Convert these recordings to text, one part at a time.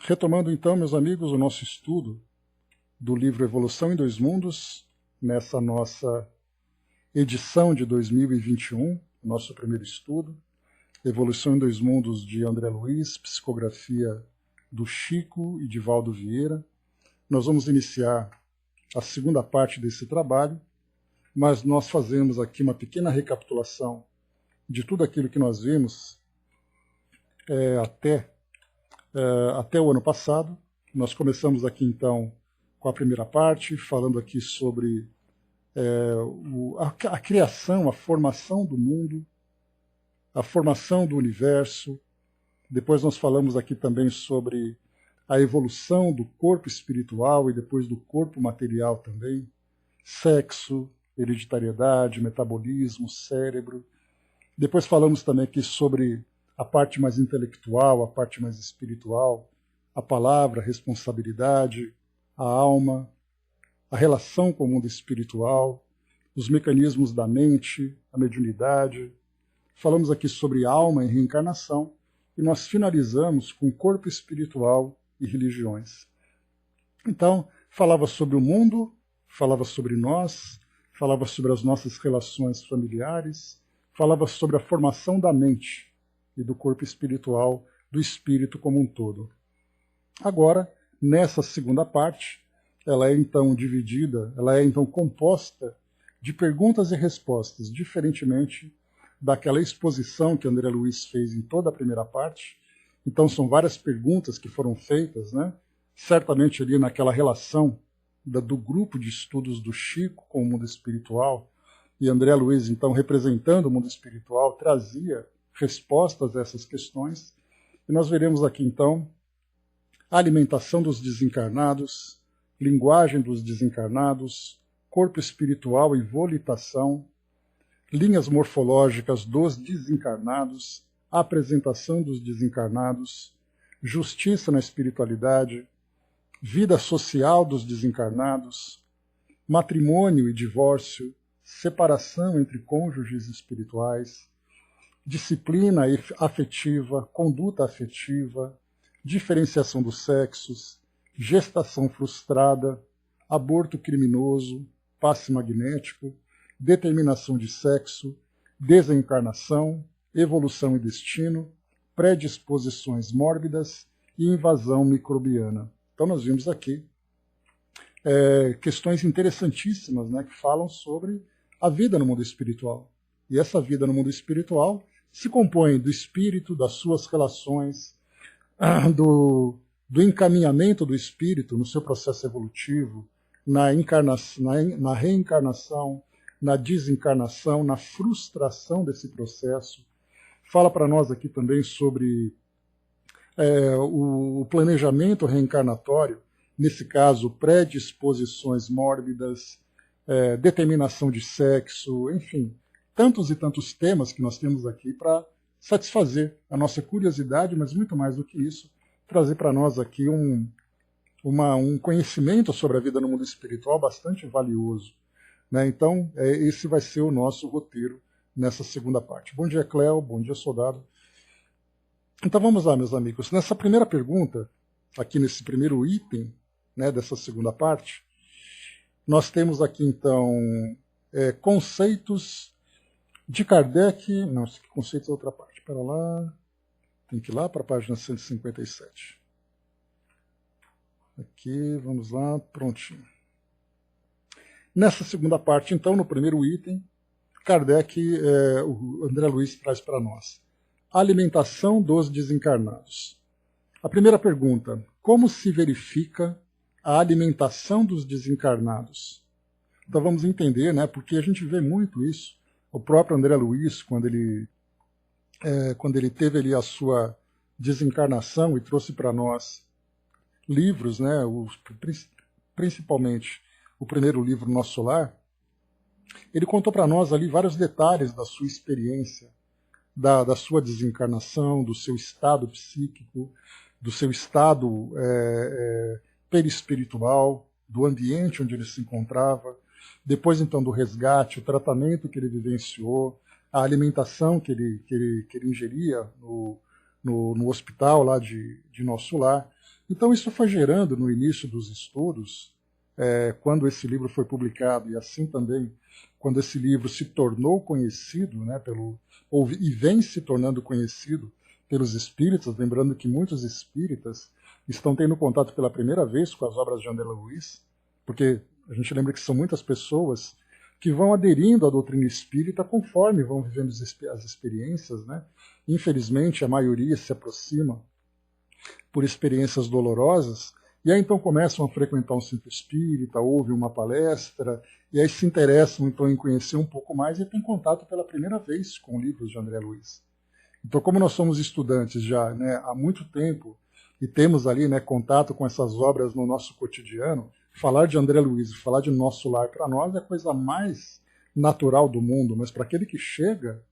Retomando então, meus amigos, o nosso estudo do livro Evolução em Dois Mundos, nessa nossa edição de 2021, nosso primeiro estudo, Evolução em Dois Mundos de André Luiz, psicografia do Chico e de Valdo Vieira. Nós vamos iniciar a segunda parte desse trabalho, mas nós fazemos aqui uma pequena recapitulação de tudo aquilo que nós vimos até o ano passado. Nós começamos aqui então com a primeira parte, falando aqui sobre a criação, a formação do mundo, a formação do universo. Depois nós falamos aqui também sobre a evolução do corpo espiritual e depois do corpo material também, sexo, hereditariedade, metabolismo, cérebro. Depois falamos também aqui sobre a parte mais intelectual, a parte mais espiritual, a palavra, a responsabilidade, a alma, a relação com o mundo espiritual, os mecanismos da mente, a mediunidade. Falamos aqui sobre alma e reencarnação e nós finalizamos com corpo espiritual e religiões. Então, falava sobre o mundo, falava sobre nós, falava sobre as nossas relações familiares, falava sobre a formação da mente e do corpo espiritual, do espírito como um todo. Agora, nessa segunda parte, ela é então dividida, ela é então composta de perguntas e respostas, diferentemente daquela exposição que André Luiz fez em toda a primeira parte. Então são várias perguntas que foram feitas, né? Certamente ali naquela relação do grupo de estudos do Chico com o mundo espiritual, e André Luiz, então, representando o mundo espiritual, trazia respostas a essas questões. E nós veremos aqui, então, a alimentação dos desencarnados, linguagem dos desencarnados, corpo espiritual e volitação, linhas morfológicas dos desencarnados, a apresentação dos desencarnados, justiça na espiritualidade, vida social dos desencarnados, matrimônio e divórcio, separação entre cônjuges espirituais, disciplina afetiva, conduta afetiva, diferenciação dos sexos, gestação frustrada, aborto criminoso, passe magnético, determinação de sexo, desencarnação, evolução e destino, predisposições mórbidas e invasão microbiana. Então nós vimos aqui questões interessantíssimas, né, que falam sobre a vida no mundo espiritual. E essa vida no mundo espiritual se compõe do espírito, das suas relações, do encaminhamento do espírito no seu processo evolutivo, na reencarnação, na desencarnação, na frustração desse processo. Fala para nós aqui também sobre o planejamento reencarnatório, nesse caso, predisposições mórbidas, determinação de sexo, enfim, tantos e tantos temas que nós temos aqui para satisfazer a nossa curiosidade, mas muito mais do que isso, trazer para nós aqui um conhecimento sobre a vida no mundo espiritual bastante valioso. Né? Então, esse vai ser o nosso roteiro nessa segunda parte. Bom dia, Cléo. Bom dia, soldado. Então vamos lá, meus amigos. Nessa primeira pergunta, aqui nesse primeiro item, né, dessa segunda parte, nós temos aqui, então, conceitos de Kardec. Não, esse conceito é outra parte. Espera lá. Tem que ir lá para a página 157. Aqui, vamos lá, prontinho. Nessa segunda parte, então, no primeiro item, Kardec, o André Luiz traz para nós a alimentação dos desencarnados. A primeira pergunta: como se verifica a alimentação dos desencarnados? Então vamos entender, né, porque a gente vê muito isso. O próprio André Luiz, quando ele teve ali a sua desencarnação e trouxe para nós livros, né, principalmente o primeiro livro, Nosso Lar, ele contou para nós ali vários detalhes da sua experiência, da sua desencarnação, do seu estado psíquico, do seu estado perispiritual, do ambiente onde ele se encontrava, depois então do resgate, o tratamento que ele vivenciou, a alimentação que ele ingeria no hospital lá de Nosso Lar. Então isso foi gerando no início dos estudos, quando esse livro foi publicado, e assim também quando esse livro se tornou conhecido, né, e vem se tornando conhecido pelos espíritas, lembrando que muitos espíritas estão tendo contato pela primeira vez com as obras de André Luiz, porque a gente lembra que são muitas pessoas que vão aderindo à doutrina espírita conforme vão vivendo as experiências, né? Infelizmente, a maioria se aproxima por experiências dolorosas, e aí então começam a frequentar um centro espírita, ouvem uma palestra, e aí se interessam então em conhecer um pouco mais e têm contato pela primeira vez com livros de André Luiz. Então, como nós somos estudantes já, né, há muito tempo, e temos ali, né, contato com essas obras no nosso cotidiano, falar de André Luiz, falar de Nosso Lar, para nós é a coisa mais natural do mundo, mas para aquele que chega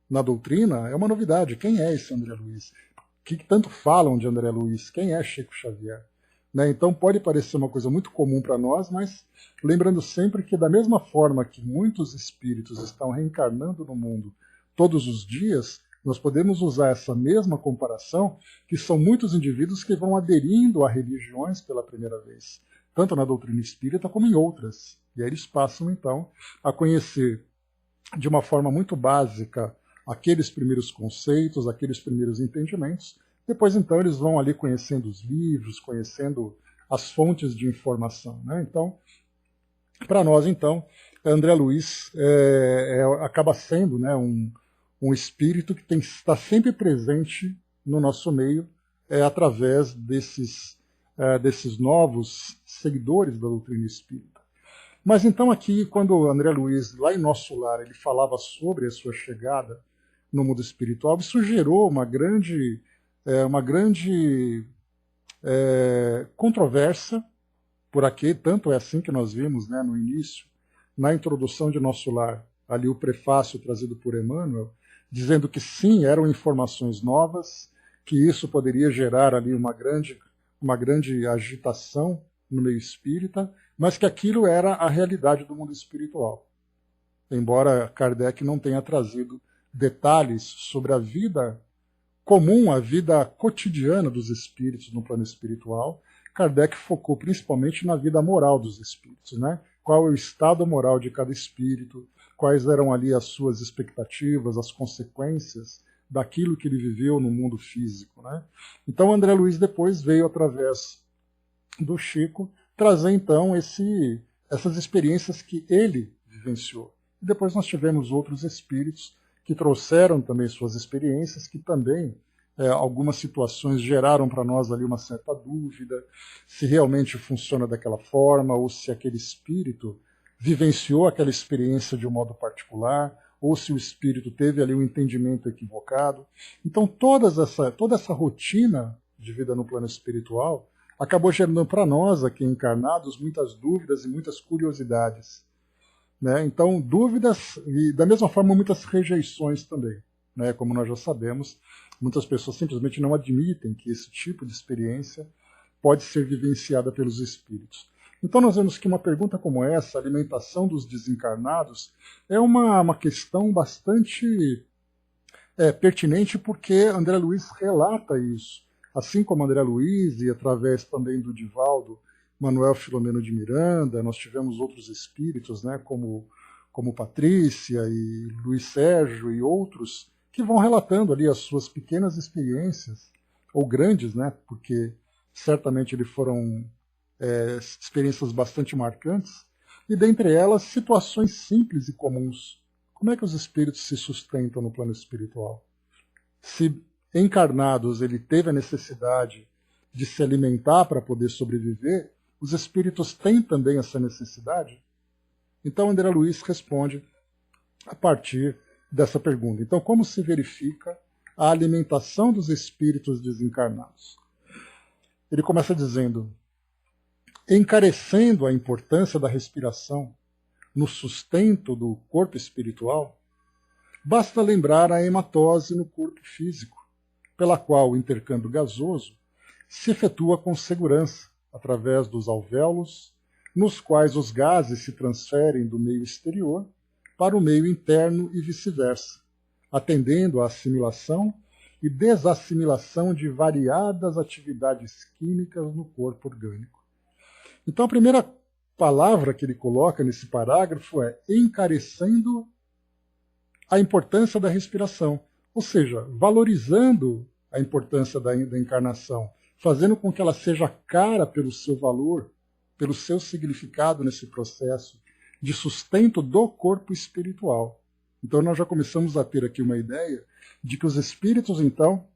na doutrina é uma novidade. Quem é esse André Luiz? O que tanto falam de André Luiz? Quem é Chico Xavier? Né? Então pode parecer uma coisa muito comum para nós, mas lembrando sempre que da mesma forma que muitos espíritos estão reencarnando no mundo todos os dias, nós podemos usar essa mesma comparação, que são muitos indivíduos que vão aderindo a religiões pela primeira vez, tanto na doutrina espírita como em outras. E aí eles passam, então, a conhecer de uma forma muito básica aqueles primeiros conceitos, aqueles primeiros entendimentos. Depois, então, eles vão ali conhecendo os livros, conhecendo as fontes de informação. Né? Então, para nós, então, André Luiz acaba sendo, né, um espírito que está sempre presente no nosso meio através desses novos seguidores da doutrina espírita. Mas então aqui, quando André Luiz, lá em Nosso Lar, ele falava sobre a sua chegada no mundo espiritual, isso gerou uma grande controvérsia por aqui, tanto é assim que nós vimos, né, no início, na introdução de Nosso Lar, ali o prefácio trazido por Emmanuel, dizendo que sim, eram informações novas, que isso poderia gerar ali uma grande agitação no meio espírita, mas que aquilo era a realidade do mundo espiritual. Embora Kardec não tenha trazido detalhes sobre a vida comum, a vida cotidiana dos espíritos no plano espiritual, Kardec focou principalmente na vida moral dos espíritos, né? Qual é o estado moral de cada espírito, quais eram ali as suas expectativas, as consequências daquilo que ele viveu no mundo físico. Né? Então André Luiz depois veio, através do Chico, trazer então essas experiências que ele vivenciou. E depois nós tivemos outros espíritos que trouxeram também suas experiências, que também algumas situações geraram para nós ali uma certa dúvida se realmente funciona daquela forma, ou se aquele espírito vivenciou aquela experiência de um modo particular, ou se o espírito teve ali um entendimento equivocado. Então toda essa rotina de vida no plano espiritual acabou gerando para nós, aqui encarnados, muitas dúvidas e muitas curiosidades. Né? Então, dúvidas e, da mesma forma, muitas rejeições também. Né? Como nós já sabemos, muitas pessoas simplesmente não admitem que esse tipo de experiência pode ser vivenciada pelos espíritos. Então nós vemos que uma pergunta como essa, a alimentação dos desencarnados, é uma questão bastante pertinente, porque André Luiz relata isso. Assim como André Luiz, e através também do Divaldo Manuel Filomeno de Miranda, nós tivemos outros espíritos, né, como Patrícia e Luiz Sérgio e outros, que vão relatando ali as suas pequenas experiências, ou grandes, né, porque certamente eles foram experiências bastante marcantes, e dentre elas situações simples e comuns. Como é que os espíritos se sustentam no plano espiritual? Se encarnados ele teve a necessidade de se alimentar para poder sobreviver, os espíritos têm também essa necessidade? Então André Luiz responde a partir dessa pergunta. Então, como se verifica a alimentação dos espíritos desencarnados? Ele começa dizendo: encarecendo a importância da respiração no sustento do corpo espiritual, basta lembrar a hematose no corpo físico, pela qual o intercâmbio gasoso se efetua com segurança, através dos alvéolos, nos quais os gases se transferem do meio exterior para o meio interno e vice-versa, atendendo à assimilação e desassimilação de variadas atividades químicas no corpo orgânico. Então a primeira palavra que ele coloca nesse parágrafo é encarecendo a importância da respiração, ou seja, valorizando a importância da encarnação, fazendo com que ela seja cara pelo seu valor, pelo seu significado nesse processo de sustento do corpo espiritual. Então nós já começamos a ter aqui uma ideia de que os espíritos, então,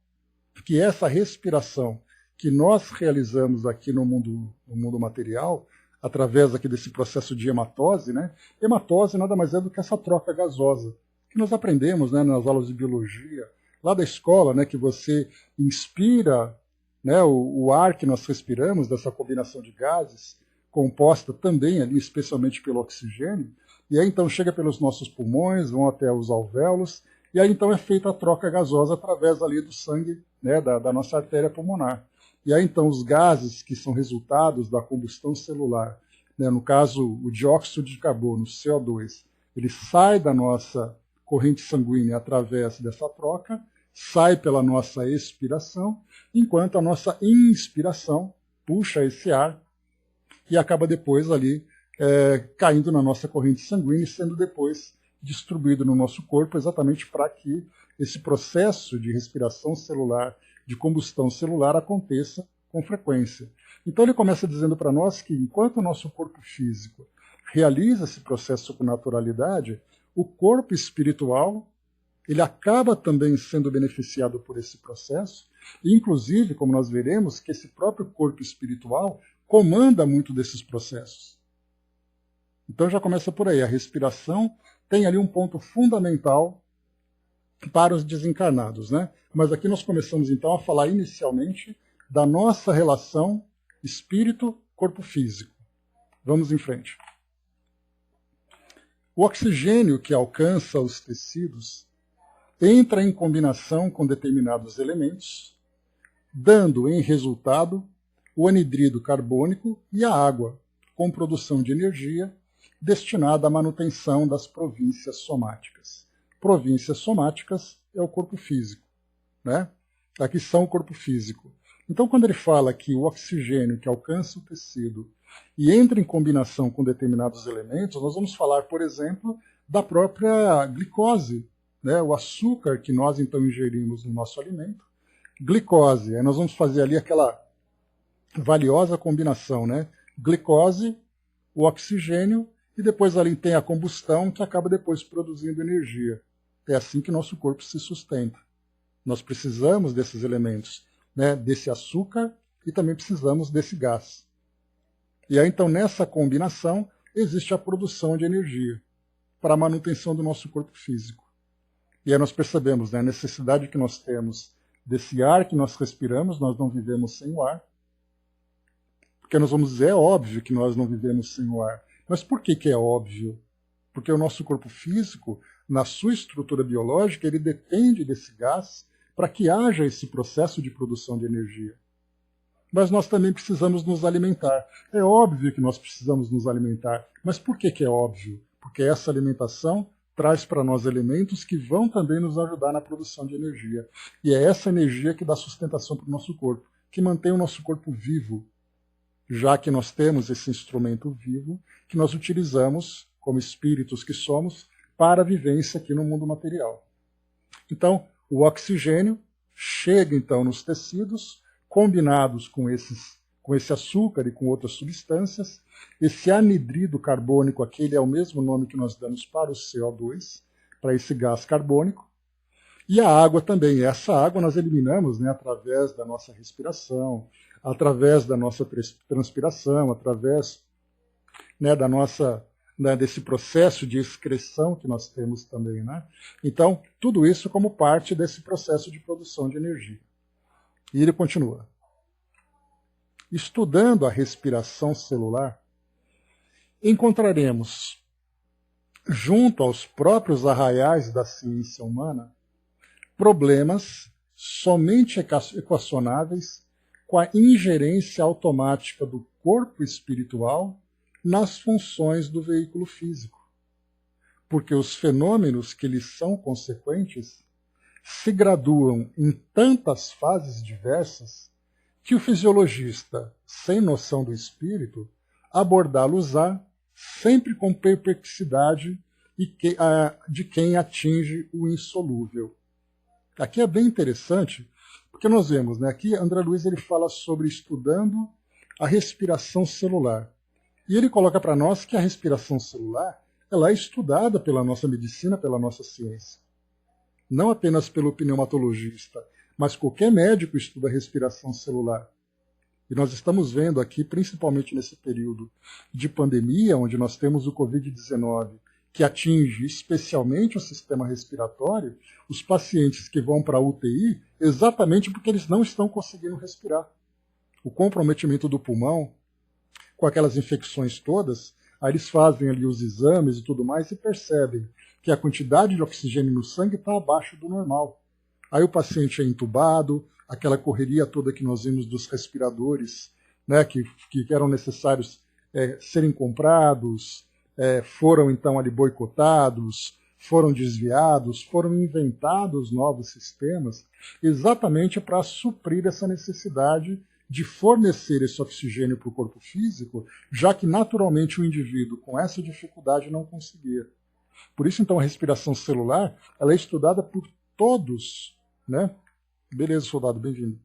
que essa respiração que nós realizamos aqui no mundo material, através aqui desse processo de hematose, né? Hematose nada mais é do que essa troca gasosa, que nós aprendemos, né, nas aulas de biologia, lá da escola, né, que você inspira, né, o ar que nós respiramos, dessa combinação de gases, composta também ali, especialmente pelo oxigênio, e aí então chega pelos nossos pulmões, vão até os alvéolos, e aí então é feita a troca gasosa através ali do sangue, né, da nossa artéria pulmonar. E aí então os gases que são resultados da combustão celular, né, no caso o dióxido de carbono, o CO2, ele sai da nossa corrente sanguínea através dessa troca, sai pela nossa expiração, enquanto a nossa inspiração puxa esse ar e acaba depois ali caindo na nossa corrente sanguínea e sendo depois distribuído no nosso corpo, exatamente para que esse processo de respiração celular, de combustão celular aconteça com frequência. Então ele começa dizendo para nós que enquanto o nosso corpo físico realiza esse processo com naturalidade, o corpo espiritual ele acaba também sendo beneficiado por esse processo, e inclusive, como nós veremos, que esse próprio corpo espiritual comanda muito desses processos. Então já começa por aí, a respiração tem ali um ponto fundamental para os desencarnados, né? Mas aqui nós começamos então a falar inicialmente da nossa relação espírito-corpo físico. Vamos em frente. O oxigênio que alcança os tecidos entra em combinação com determinados elementos, dando em resultado o anidrido carbônico e a água, com produção de energia destinada à manutenção das províncias somáticas. Províncias somáticas é o corpo físico, né? Aqui são o corpo físico. Então, quando ele fala que o oxigênio que alcança o tecido e entra em combinação com determinados elementos, nós vamos falar, por exemplo, da própria glicose, né? O açúcar que nós então ingerimos no nosso alimento. Glicose, aí nós vamos fazer ali aquela valiosa combinação, né? Glicose, o oxigênio, e depois ali tem a combustão que acaba depois produzindo energia. É assim que nosso corpo se sustenta. Nós precisamos desses elementos, né? Desse açúcar e também precisamos desse gás. E aí então nessa combinação existe a produção de energia para a manutenção do nosso corpo físico. E aí nós percebemos, né, a necessidade que nós temos desse ar que nós respiramos, nós não vivemos sem o ar. Porque nós vamos dizer, é óbvio que nós não vivemos sem o ar. Mas por que é óbvio? Porque o nosso corpo físico, na sua estrutura biológica, ele depende desse gás para que haja esse processo de produção de energia. Mas nós também precisamos nos alimentar. É óbvio que nós precisamos nos alimentar. Mas por que é óbvio? Porque essa alimentação traz para nós elementos que vão também nos ajudar na produção de energia. E é essa energia que dá sustentação para o nosso corpo, que mantém o nosso corpo vivo, já que nós temos esse instrumento vivo que nós utilizamos, como espíritos que somos, para a vivência aqui no mundo material. Então, o oxigênio chega então nos tecidos, combinados com esse açúcar e com outras substâncias. Esse anidrido carbônico, aquele é o mesmo nome que nós damos para o CO2, para esse gás carbônico. E a água também. Essa água nós eliminamos, né, através da nossa respiração, através da nossa transpiração, através, né, desse processo de excreção que nós temos também, né? Então, tudo isso como parte desse processo de produção de energia. E ele continua. Estudando a respiração celular, encontraremos, junto aos próprios arraiais da ciência humana, problemas somente equacionáveis com a ingerência automática do corpo espiritual nas funções do veículo físico, porque os fenômenos que lhes são consequentes se graduam em tantas fases diversas que o fisiologista, sem noção do espírito, abordá-los-á sempre com perplexidade de quem atinge o insolúvel. Aqui é bem interessante, porque nós vemos, né, aqui André Luiz ele fala sobre estudando a respiração celular. E ele coloca para nós que a respiração celular ela é estudada pela nossa medicina, pela nossa ciência. Não apenas pelo pneumatologista, mas qualquer médico estuda a respiração celular. E nós estamos vendo aqui, principalmente nesse período de pandemia, onde nós temos o Covid-19, que atinge especialmente o sistema respiratório, os pacientes que vão para a UTI, exatamente porque eles não estão conseguindo respirar. O comprometimento do pulmão, com aquelas infecções todas, aí eles fazem ali os exames e tudo mais e percebem que a quantidade de oxigênio no sangue está abaixo do normal. Aí o paciente é entubado, aquela correria toda que nós vimos dos respiradores, né, que eram necessários serem comprados, foram então ali boicotados, foram desviados, foram inventados novos sistemas, exatamente para suprir essa necessidade de fornecer esse oxigênio para o corpo físico, já que naturalmente o indivíduo com essa dificuldade não conseguia. Por isso, então, a respiração celular ela é estudada por todos, né? Beleza, soldado, bem-vindo.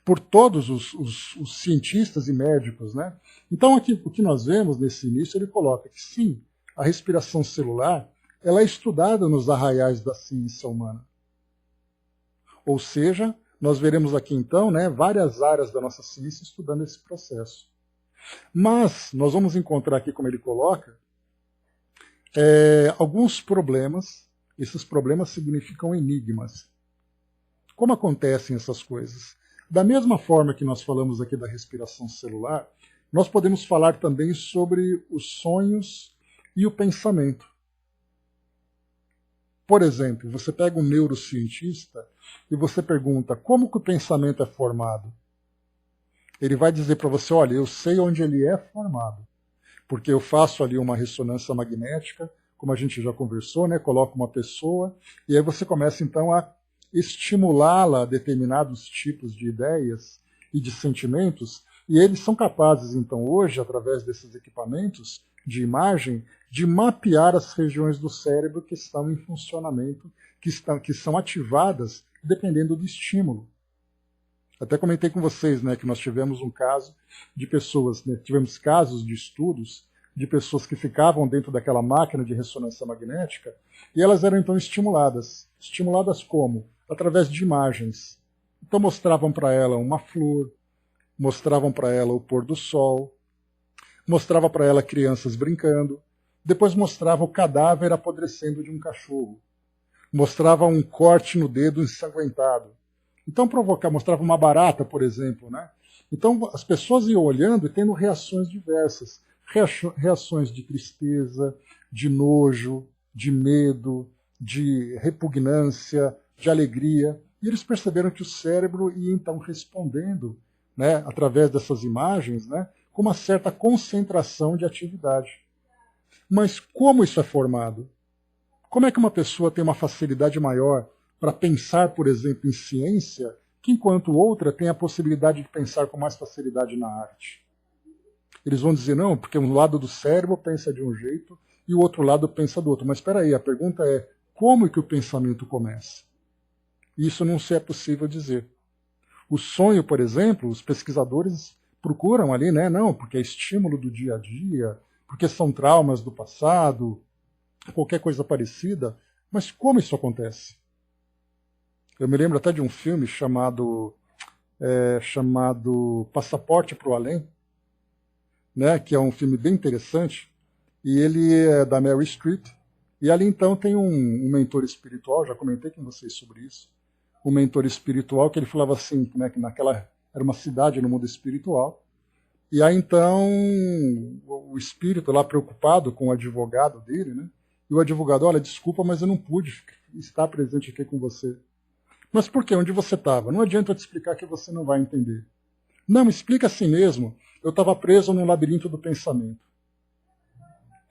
Por todos os cientistas e médicos, né? Então, aqui, o que nós vemos nesse início, ele coloca que sim, a respiração celular ela é estudada nos arraiais da ciência humana. Ou seja, nós veremos aqui então, né, várias áreas da nossa ciência estudando esse processo. Mas nós vamos encontrar aqui, como ele coloca, alguns problemas. Esses problemas significam enigmas. Como acontecem essas coisas? Da mesma forma que nós falamos aqui da respiração celular, nós podemos falar também sobre os sonhos e o pensamento. Por exemplo, você pega um neurocientista e você pergunta como que o pensamento é formado. Ele vai dizer para você, olha, eu sei onde ele é formado, porque eu faço ali uma ressonância magnética, como a gente já conversou, né? Coloco uma pessoa e aí você começa então a estimulá-la a determinados tipos de ideias e de sentimentos, e eles são capazes então hoje, através desses equipamentos de imagem, de mapear as regiões do cérebro que estão em funcionamento, que são ativadas dependendo do estímulo. Até comentei com vocês, né, que nós tivemos um caso de pessoas, né, tivemos casos de estudos de pessoas que ficavam dentro daquela máquina de ressonância magnética e elas eram então estimuladas. Estimuladas como? Através de imagens. Então mostravam para ela uma flor, mostravam para ela o pôr do sol, mostrava para ela crianças brincando, depois mostrava o cadáver apodrecendo de um cachorro, mostrava um corte no dedo ensanguentado. Então mostrava uma barata, por exemplo, né? Então as pessoas iam olhando e tendo reações diversas, reações de tristeza, de nojo, de medo, de repugnância, de alegria, e eles perceberam que o cérebro ia então respondendo, né, através dessas imagens, né, com uma certa concentração de atividade. Mas como isso é formado? Como é que uma pessoa tem uma facilidade maior para pensar, por exemplo, em ciência, que enquanto outra tem a possibilidade de pensar com mais facilidade na arte? Eles vão dizer, não, porque um lado do cérebro pensa de um jeito e o outro lado pensa do outro. Mas espera aí, a pergunta é, como é que o pensamento começa? Isso não se é possível dizer. O sonho, por exemplo, os pesquisadores procuram ali, né? Não, porque é estímulo do dia a dia, porque são traumas do passado, qualquer coisa parecida. Mas como isso acontece? Eu me lembro até de um filme chamado Passaporte para o Além, né? Que é um filme bem interessante, e ele é da Mary Streep, e ali então tem um mentor espiritual, já comentei com vocês sobre isso, um mentor espiritual que ele falava assim, né, que naquela era uma cidade no mundo espiritual, e aí então o espírito lá preocupado com o advogado dele, né, e o advogado, olha, desculpa, mas eu não pude estar presente aqui com você. Mas por quê? Onde você estava? Não adianta eu te explicar que você não vai entender. Não, me explica assim mesmo. Eu estava preso num labirinto do pensamento.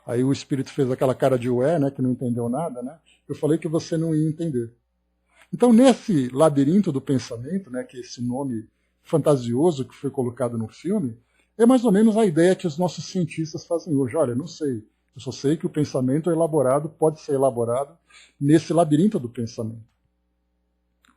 Aí o espírito fez aquela cara de ué, né, que não entendeu nada, né? Eu falei que você não ia entender. Então, nesse labirinto do pensamento, né, que é esse nome fantasioso que foi colocado no filme, é mais ou menos a ideia que os nossos cientistas fazem hoje. Olha, não sei, eu só sei que o pensamento é elaborado, pode ser elaborado nesse labirinto do pensamento.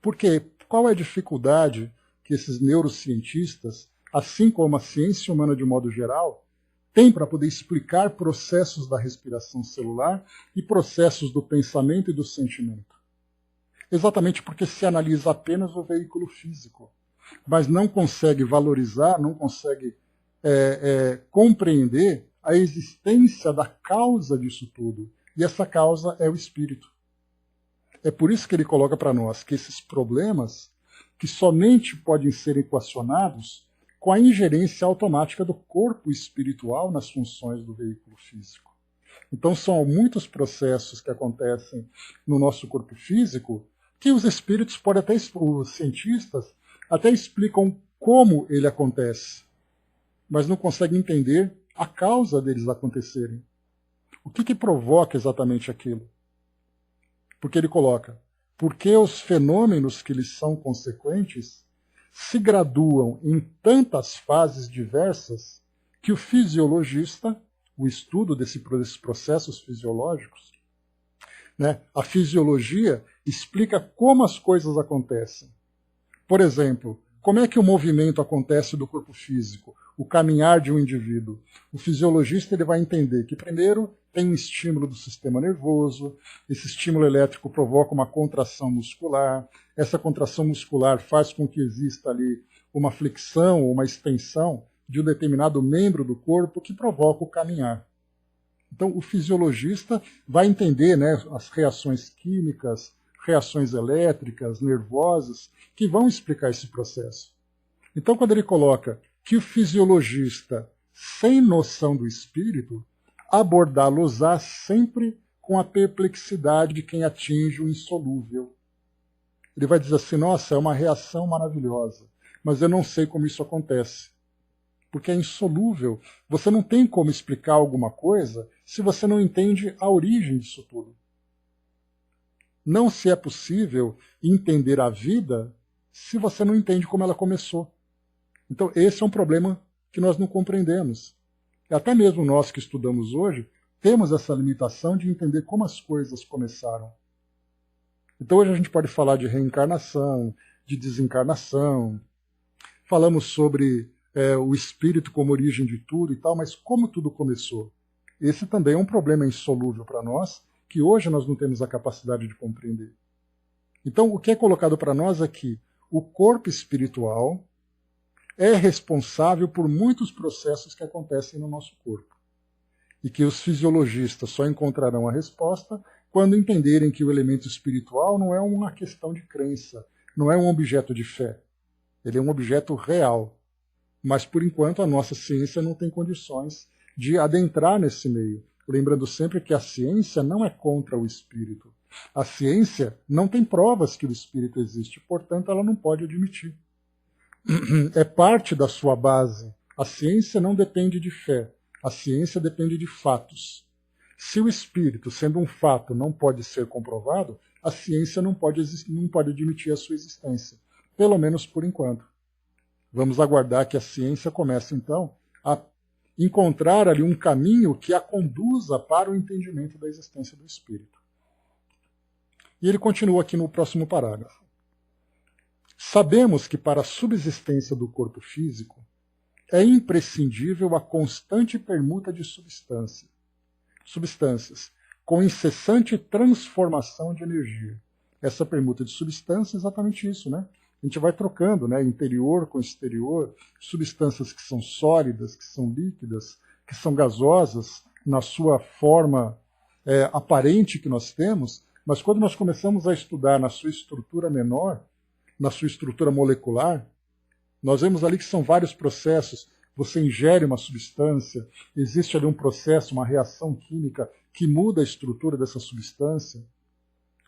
Por quê? Qual é a dificuldade que esses neurocientistas, assim como a ciência humana de modo geral, têm para poder explicar processos da respiração celular e processos do pensamento e do sentimento? Exatamente porque se analisa apenas o veículo físico, mas não consegue valorizar, não consegue compreender a existência da causa disso tudo. E essa causa é o espírito. É por isso que ele coloca para nós que esses problemas, que somente podem ser equacionados com a ingerência automática do corpo espiritual nas funções do veículo físico. Então são muitos processos que acontecem no nosso corpo físico que os espíritos podem até, os cientistas até explicam como ele acontece, mas não conseguem entender a causa deles acontecerem. O que provoca exatamente aquilo? Porque ele coloca, porque os fenômenos que lhes são consequentes se graduam em tantas fases diversas que o fisiologista, o estudo desses processos fisiológicos, né, a fisiologia explica como as coisas acontecem. Por exemplo, como é que o movimento acontece do corpo físico, o caminhar de um indivíduo? O fisiologista ele vai entender que, primeiro, tem um estímulo do sistema nervoso, esse estímulo elétrico provoca uma contração muscular, essa contração muscular faz com que exista ali uma flexão ou uma extensão de um determinado membro do corpo que provoca o caminhar. Então, o fisiologista vai entender, né, as reações químicas, reações elétricas, nervosas, que vão explicar esse processo. Então, quando ele coloca que o fisiologista, sem noção do espírito, abordá-los-á sempre com a perplexidade de quem atinge o insolúvel. Ele vai dizer assim, nossa, é uma reação maravilhosa, mas eu não sei como isso acontece. Porque é insolúvel. Você não tem como explicar alguma coisa se você não entende a origem disso tudo. Não se é possível entender a vida se você não entende como ela começou. Então, esse é um problema que nós não compreendemos. E até mesmo nós que estudamos hoje, temos essa limitação de entender como as coisas começaram. Então, hoje a gente pode falar de reencarnação, de desencarnação, falamos sobre o espírito como origem de tudo e tal, mas como tudo começou? Esse também é um problema insolúvel para nós, que hoje nós não temos a capacidade de compreender. Então, o que é colocado para nós é que o corpo espiritual é responsável por muitos processos que acontecem no nosso corpo. E que os fisiologistas só encontrarão a resposta quando entenderem que o elemento espiritual não é uma questão de crença, não é um objeto de fé. Ele é um objeto real. Mas, por enquanto, a nossa ciência não tem condições de adentrar nesse meio. Lembrando sempre que a ciência não é contra o espírito. A ciência não tem provas que o espírito existe, portanto, ela não pode admitir. É parte da sua base. A ciência não depende de fé. A ciência depende de fatos. Se o espírito, sendo um fato, não pode ser comprovado, a ciência não pode admitir a sua existência. Pelo menos por enquanto. Vamos aguardar que a ciência comece, então, a encontrar ali um caminho que a conduza para o entendimento da existência do espírito. E ele continua aqui no próximo parágrafo. Sabemos que para a subsistência do corpo físico é imprescindível a constante permuta de substâncias, com incessante transformação de energia. Essa permuta de substâncias é exatamente isso, né? A gente vai trocando, né, interior com exterior, substâncias que são sólidas, que são líquidas, que são gasosas, na sua forma aparente que nós temos, mas quando nós começamos a estudar na sua estrutura menor, na sua estrutura molecular, nós vemos ali que são vários processos. Você ingere uma substância, existe ali um processo, uma reação química que muda a estrutura dessa substância.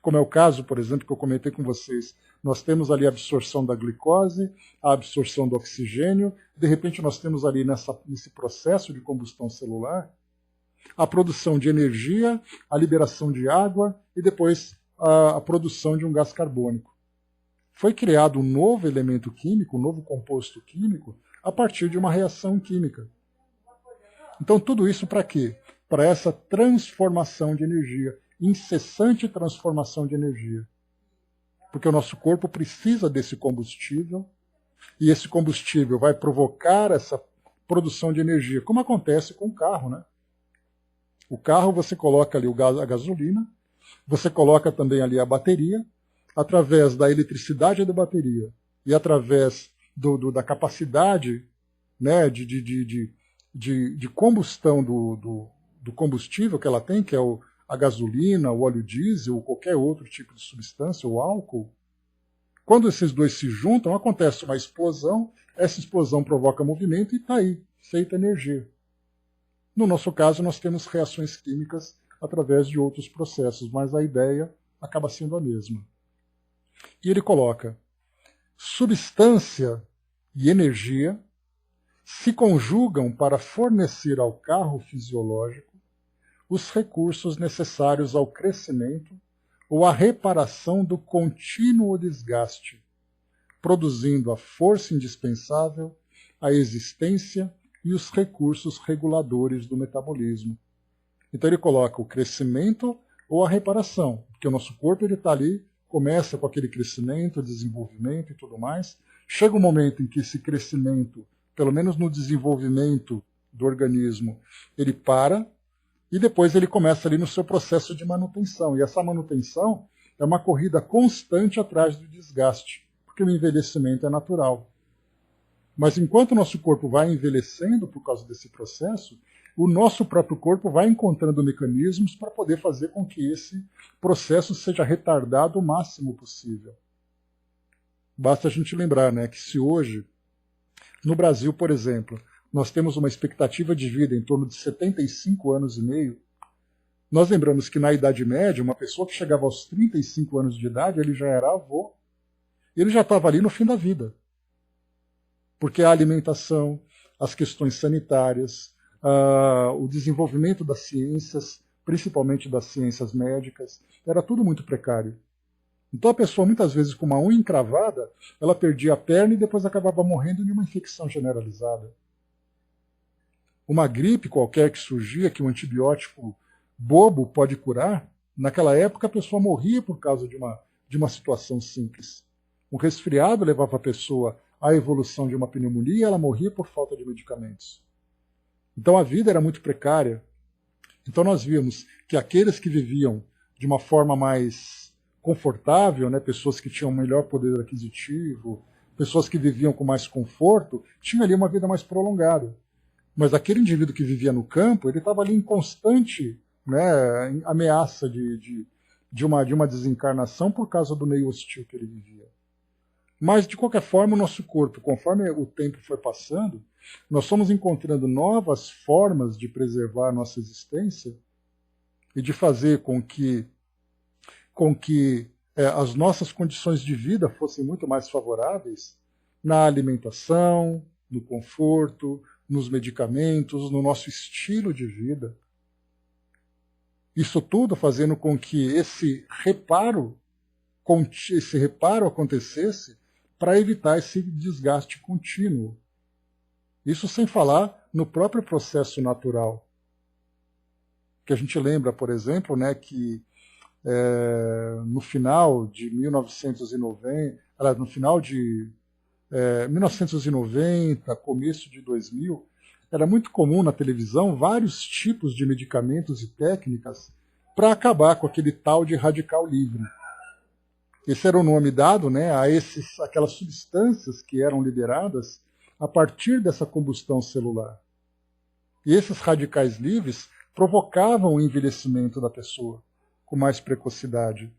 Como é o caso, por exemplo, que eu comentei com vocês. Nós temos ali a absorção da glicose, a absorção do oxigênio, de repente nós temos ali nesse processo de combustão celular a produção de energia, a liberação de água e depois a produção de um gás carbônico. foi criado um novo elemento químico, um novo composto químico, a partir de uma reação química. Então tudo isso para quê? Para essa transformação de energia, incessante transformação de energia. Porque o nosso corpo precisa desse combustível, e esse combustível vai provocar essa produção de energia, como acontece com o carro, né? O carro, você coloca ali a gasolina, você coloca também ali a bateria, através da eletricidade da bateria e através da capacidade, né, de combustão do combustível que ela tem, que é a gasolina, o óleo diesel, ou qualquer outro tipo de substância, o álcool. Quando esses dois se juntam, acontece uma explosão, essa explosão provoca movimento e está aí, feita energia. No nosso caso, nós temos reações químicas através de outros processos, mas a ideia acaba sendo a mesma. E ele coloca: substância e energia se conjugam para fornecer ao carro fisiológico os recursos necessários ao crescimento ou à reparação do contínuo desgaste, produzindo a força indispensável à existência e os recursos reguladores do metabolismo. Então ele coloca o crescimento ou a reparação, porque o nosso corpo está ali, começa com aquele crescimento, desenvolvimento e tudo mais. Chega um momento em que esse crescimento, pelo menos no desenvolvimento do organismo, ele para, e depois ele começa ali no seu processo de manutenção. E essa manutenção é uma corrida constante atrás do desgaste, porque o envelhecimento é natural. Mas enquanto o nosso corpo vai envelhecendo por causa desse processo, o nosso próprio corpo vai encontrando mecanismos para poder fazer com que esse processo seja retardado o máximo possível. Basta a gente lembrar, né, que se hoje, no Brasil, por exemplo, nós temos uma expectativa de vida em torno de 75 anos e meio, nós lembramos que na Idade Média, uma pessoa que chegava aos 35 anos de idade, ele já era avô, ele já estava ali no fim da vida. Porque a alimentação, as questões sanitárias, o desenvolvimento das ciências, principalmente das ciências médicas, era tudo muito precário. Então a pessoa, muitas vezes, com uma unha encravada, ela perdia a perna e depois acabava morrendo de uma infecção generalizada. Uma gripe qualquer que surgia, que um antibiótico bobo pode curar, naquela época a pessoa morria por causa de uma situação simples. Um resfriado levava a pessoa à evolução de uma pneumonia e ela morria por falta de medicamentos. Então a vida era muito precária. Então nós vimos que aqueles que viviam de uma forma mais confortável, né, pessoas que tinham melhor poder aquisitivo, pessoas que viviam com mais conforto, tinham ali uma vida mais prolongada. Mas aquele indivíduo que vivia no campo, ele estava ali em constante, né, ameaça de uma desencarnação por causa do meio hostil que ele vivia. Mas, de qualquer forma, o nosso corpo, conforme o tempo foi passando, nós fomos encontrando novas formas de preservar a nossa existência e de fazer com que as nossas condições de vida fossem muito mais favoráveis na alimentação, no conforto, nos medicamentos, no nosso estilo de vida. Isso tudo fazendo com que esse reparo acontecesse para evitar esse desgaste contínuo. Isso sem falar no próprio processo natural. Que a gente lembra, por exemplo, né, que no final de 1990, no final de 1990, começo de 2000, era muito comum na televisão vários tipos de medicamentos e técnicas para acabar com aquele tal de radical livre. Esse era o nome dado, né, aquelas substâncias que eram liberadas a partir dessa combustão celular. E esses radicais livres provocavam o envelhecimento da pessoa com mais precocidade.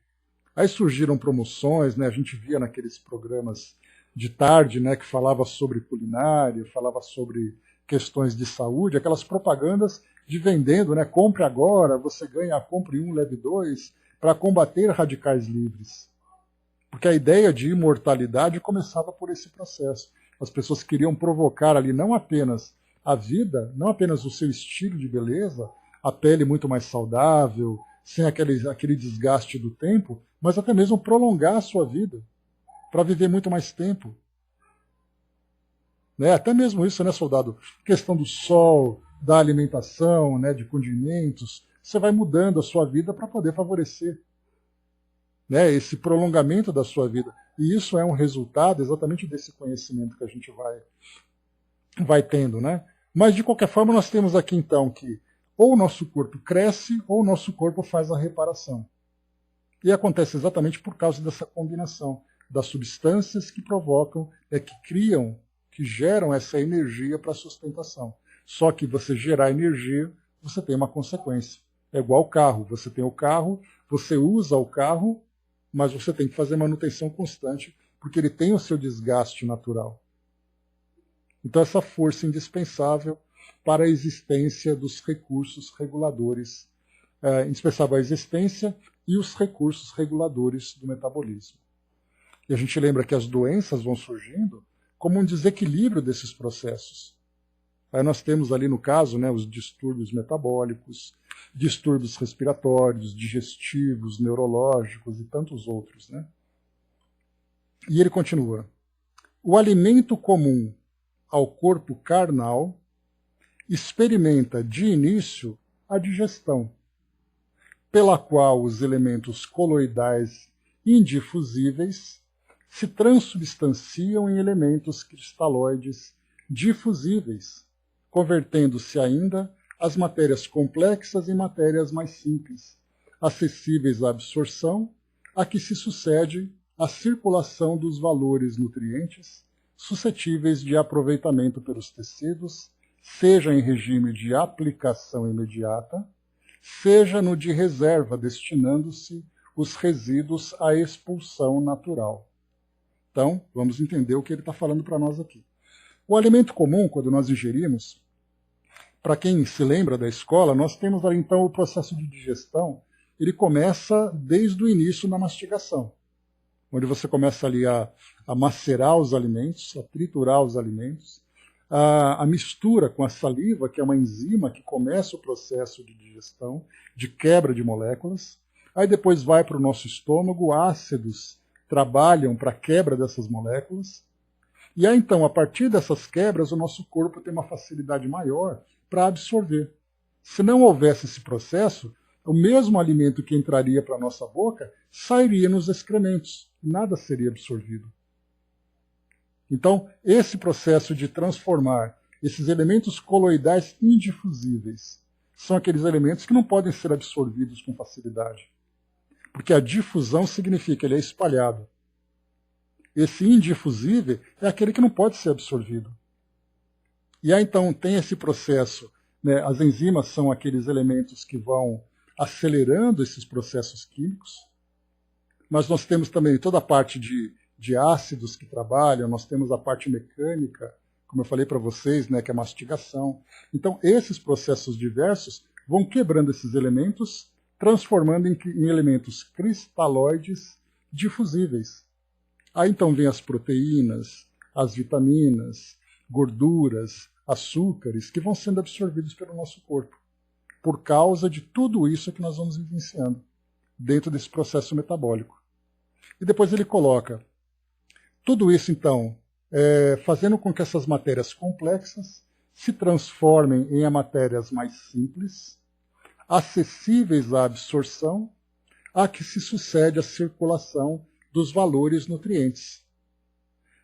Aí surgiram promoções, né, a gente via naqueles programas de tarde, né, que falava sobre culinária, falava sobre questões de saúde, aquelas propagandas de vendendo, né, compre agora, você ganha, compre um, leve dois, para combater radicais livres. Porque a ideia de imortalidade começava por esse processo. As pessoas queriam provocar ali não apenas a vida, não apenas o seu estilo de beleza, a pele muito mais saudável, sem aquele desgaste do tempo, mas até mesmo prolongar a sua vida. para viver muito mais tempo. Né? Até mesmo isso, né, soldado? Questão do sol, da alimentação, né, de condimentos, você vai mudando a sua vida para poder favorecer, né, esse prolongamento da sua vida. E isso é um resultado exatamente desse conhecimento que a gente vai tendo. Né? Mas, de qualquer forma, nós temos aqui, então, que ou o nosso corpo cresce ou o nosso corpo faz a reparação. E acontece exatamente por causa dessa combinação das substâncias que provocam, que criam, que geram essa energia para a sustentação. Só que você gerar energia, você tem uma consequência. É igual o carro. Você tem o carro, você usa o carro, mas você tem que fazer manutenção constante, porque ele tem o seu desgaste natural. Então, essa força indispensável para a existência dos recursos reguladores, indispensável à existência e os recursos reguladores do metabolismo. E a gente lembra que as doenças vão surgindo como um desequilíbrio desses processos. Aí nós temos ali, no caso, né, os distúrbios metabólicos, distúrbios respiratórios, digestivos, neurológicos e tantos outros. Né? E ele continua. O alimento comum ao corpo carnal experimenta de início a digestão, pela qual os elementos coloidais indifusíveis se transubstanciam em elementos cristalóides difusíveis, convertendo-se ainda as matérias complexas em matérias mais simples, acessíveis à absorção, a que se sucede a circulação dos valores nutrientes suscetíveis de aproveitamento pelos tecidos, seja em regime de aplicação imediata, seja no de reserva, destinando-se os resíduos à expulsão natural. Então, vamos entender o que ele está falando para nós aqui. O alimento comum, quando nós ingerimos, para quem se lembra da escola, nós temos ali então o processo de digestão, ele começa desde o início na mastigação, onde você começa ali a macerar os alimentos, a triturar os alimentos, a mistura com a saliva, que é uma enzima que começa o processo de digestão, de quebra de moléculas, aí depois vai para o nosso estômago, ácidos trabalham para a quebra dessas moléculas, e aí então, a partir dessas quebras, o nosso corpo tem uma facilidade maior para absorver. Se não houvesse esse processo, o mesmo alimento que entraria para a nossa boca sairia nos excrementos, nada seria absorvido. Então, esse processo de transformar esses elementos coloidais indifusíveis são aqueles elementos que não podem ser absorvidos com facilidade. Porque a difusão significa que ele é espalhado. Esse indifusível é aquele que não pode ser absorvido. E aí, então, tem esse processo, né? As enzimas são aqueles elementos que vão acelerando esses processos químicos, mas nós temos também toda a parte de ácidos que trabalham, nós temos a parte mecânica, como eu falei para vocês, né, que é a mastigação. Então, esses processos diversos vão quebrando esses elementos, transformando em elementos cristalóides difusíveis. Aí, então, vem as proteínas, as vitaminas, gorduras, açúcares, que vão sendo absorvidos pelo nosso corpo, por causa de tudo isso que nós vamos vivenciando dentro desse processo metabólico. E depois ele coloca tudo isso, então, fazendo com que essas matérias complexas se transformem em matérias mais simples, acessíveis à absorção, a que se sucede a circulação dos valores nutrientes,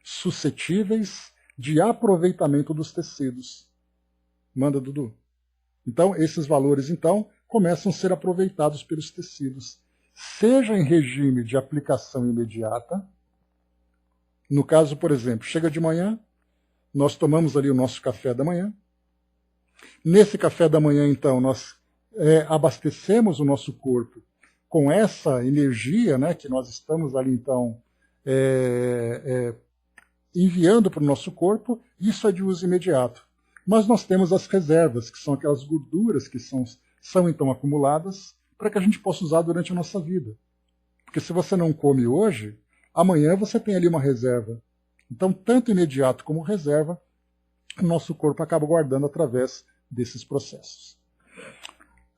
suscetíveis de aproveitamento dos tecidos. Manda, Dudu. Então, esses valores, então, começam a ser aproveitados pelos tecidos, seja em regime de aplicação imediata. No caso, por exemplo, chega de manhã, nós tomamos ali o nosso café da manhã. Nesse café da manhã, então, nós abastecemos o nosso corpo com essa energia, né, que nós estamos ali, então, enviando para o nosso corpo. Isso é de uso imediato. Mas nós temos as reservas, que são aquelas gorduras que são então acumuladas para que a gente possa usar durante a nossa vida. Porque se você não come hoje, amanhã você tem ali uma reserva. Então, tanto imediato como reserva, o nosso corpo acaba guardando através desses processos.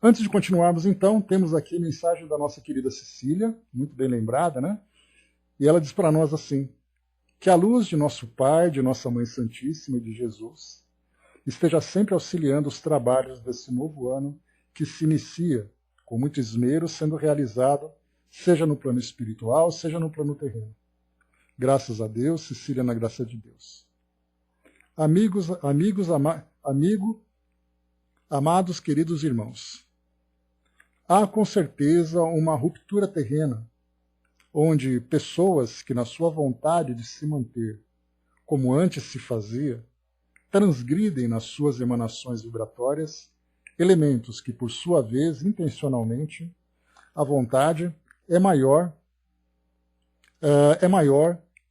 Antes de continuarmos, então, temos aqui a mensagem da nossa querida Cecília, muito bem lembrada, né? E ela diz para nós assim: Que a luz de nosso Pai, de nossa Mãe Santíssima e de Jesus esteja sempre auxiliando os trabalhos desse novo ano que se inicia com muito esmero, sendo realizado, seja no plano espiritual, seja no plano terreno. Graças a Deus, Cecília na graça de Deus. Amados, queridos irmãos, há com certeza uma ruptura terrena, onde pessoas que na sua vontade de se manter, como antes se fazia, transgridem nas suas emanações vibratórias elementos que, por sua vez, intencionalmente, a vontade é maior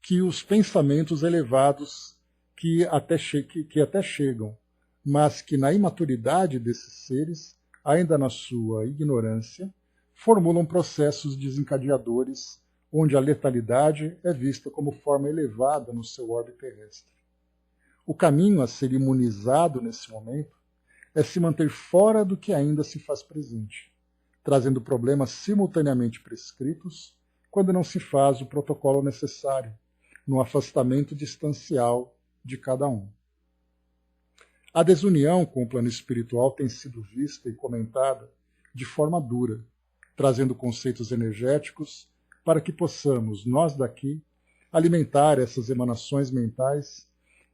que os pensamentos elevados que até chegam, mas que na imaturidade desses seres, ainda na sua ignorância, formulam processos desencadeadores onde a letalidade é vista como forma elevada no seu orbe terrestre. O caminho a ser imunizado nesse momento é se manter fora do que ainda se faz presente, trazendo problemas simultaneamente prescritos quando não se faz o protocolo necessário, no afastamento distancial de cada um. A desunião com o plano espiritual tem sido vista e comentada de forma dura, trazendo conceitos energéticos para que possamos, nós daqui, alimentar essas emanações mentais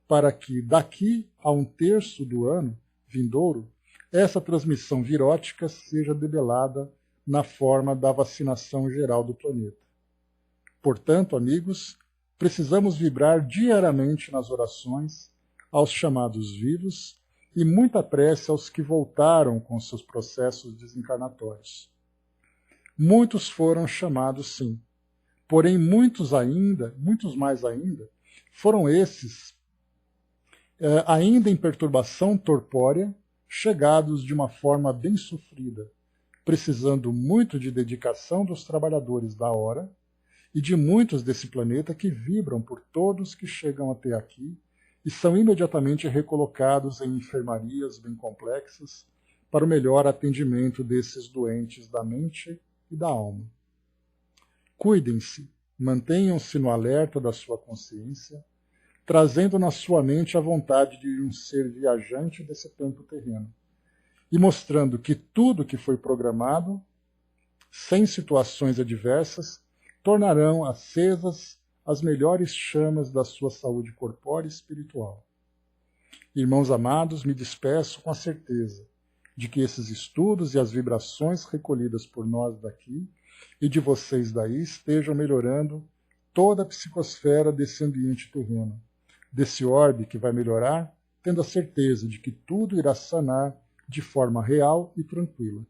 para que, daqui a 1/3 do ano vindouro, essa transmissão virótica seja debelada na forma da vacinação geral do planeta. Portanto, amigos, precisamos vibrar diariamente nas orações aos chamados vivos e muita prece aos que voltaram com seus processos desencarnatórios. Muitos foram chamados, sim, porém muitos mais ainda, foram esses, ainda em perturbação torpórea, chegados de uma forma bem sofrida, precisando muito de dedicação dos trabalhadores da hora e de muitos desse planeta que vibram por todos que chegam até aqui e são imediatamente recolocados em enfermarias bem complexas para o melhor atendimento desses doentes da mente e da alma. Cuidem-se, mantenham-se no alerta da sua consciência, trazendo na sua mente a vontade de um ser viajante desse tempo terreno, e mostrando que tudo que foi programado, sem situações adversas, tornarão acesas as melhores chamas da sua saúde corpórea e espiritual. Irmãos amados, me despeço com a certeza de que esses estudos e as vibrações recolhidas por nós daqui e de vocês daí estejam melhorando toda a psicosfera desse ambiente terreno, desse orbe que vai melhorar, tendo a certeza de que tudo irá sanar de forma real e tranquila.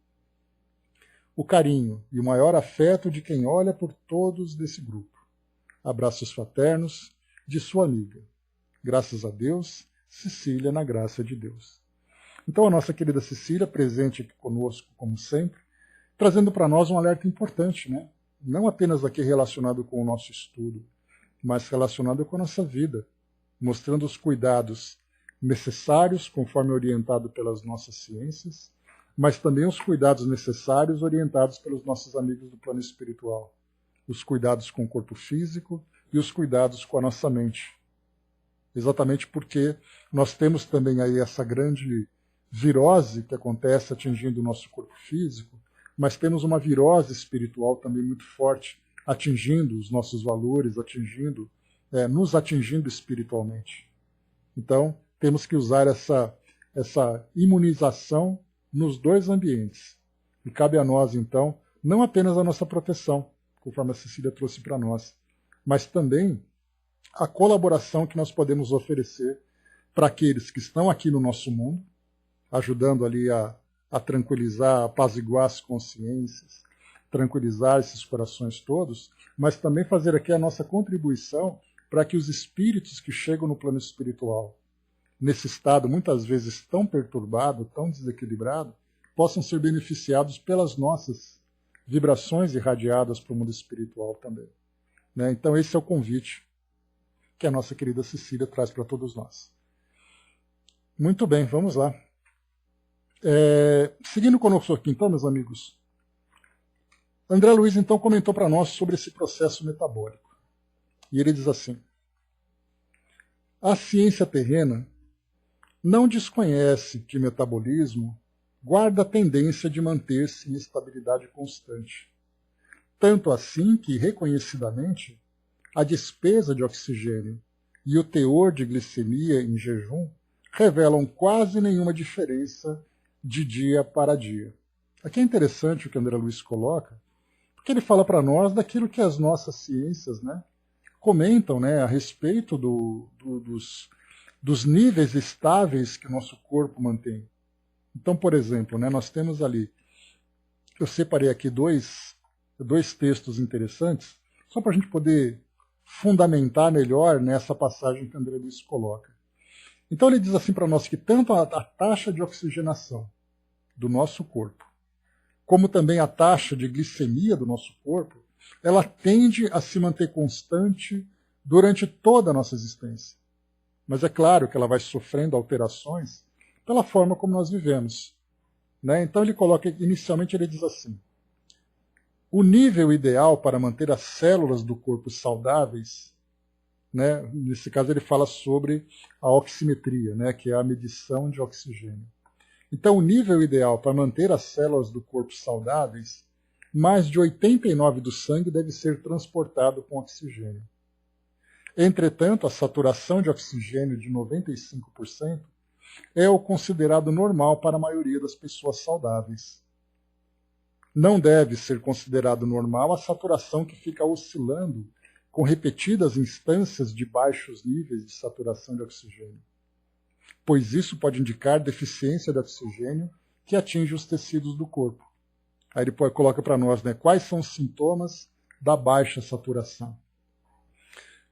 O carinho e o maior afeto de quem olha por todos desse grupo. Abraços fraternos de sua amiga. Graças a Deus, Cecília na graça de Deus. Então a nossa querida Cecília, presente aqui conosco como sempre, trazendo para nós um alerta importante, né? Não apenas aqui relacionado com o nosso estudo, mas relacionado com a nossa vida, mostrando os cuidados necessários, conforme orientado pelas nossas ciências, mas também os cuidados necessários orientados pelos nossos amigos do plano espiritual. Os cuidados com o corpo físico e os cuidados com a nossa mente. Exatamente porque nós temos também aí essa grande virose que acontece atingindo o nosso corpo físico, mas temos uma virose espiritual também muito forte, atingindo os nossos valores, nos atingindo espiritualmente. Então, temos que usar essa imunização nos dois ambientes. E cabe a nós, então, não apenas a nossa proteção, conforme a Cecília trouxe para nós, mas também a colaboração que nós podemos oferecer para aqueles que estão aqui no nosso mundo, ajudando ali a tranquilizar, a apaziguar as consciências, tranquilizar esses corações todos, mas também fazer aqui a nossa contribuição para que os espíritos que chegam no plano espiritual, nesse estado muitas vezes tão perturbado, tão desequilibrado, possam ser beneficiados pelas nossas vibrações irradiadas para o mundo espiritual também. Né? Então esse é o convite que a nossa querida Cecília traz para todos nós. Muito bem, vamos lá. Seguindo conosco aqui então, meus amigos, André Luiz então comentou para nós sobre esse processo metabólico. E ele diz assim: A ciência terrena não desconhece que metabolismo guarda a tendência de manter-se em estabilidade constante. Tanto assim que, reconhecidamente, a despesa de oxigênio e o teor de glicemia em jejum revelam quase nenhuma diferença de dia para dia. Aqui é interessante o que André Luiz coloca, porque ele fala para nós daquilo que as nossas ciências, né, comentam, né, a respeito dos níveis estáveis que o nosso corpo mantém. Então, por exemplo, né, nós temos ali, eu separei aqui dois textos interessantes, só para a gente poder fundamentar melhor nessa passagem que André Luiz coloca. Então ele diz assim para nós que tanto a taxa de oxigenação do nosso corpo, como também a taxa de glicemia do nosso corpo, ela tende a se manter constante durante toda a nossa existência. Mas é claro que ela vai sofrendo alterações pela forma como nós vivemos. Né? Então ele coloca, inicialmente ele diz assim, o nível ideal para manter as células do corpo saudáveis, né? Nesse caso ele fala sobre a oximetria, né? Que é a medição de oxigênio. Então o nível ideal para manter as células do corpo saudáveis, mais de 89% do sangue deve ser transportado com oxigênio. Entretanto, a saturação de oxigênio de 95% é o considerado normal para a maioria das pessoas saudáveis. Não deve ser considerado normal a saturação que fica oscilando com repetidas instâncias de baixos níveis de saturação de oxigênio, pois isso pode indicar deficiência de oxigênio que atinge os tecidos do corpo. Aí ele coloca para nós, né, quais são os sintomas da baixa saturação.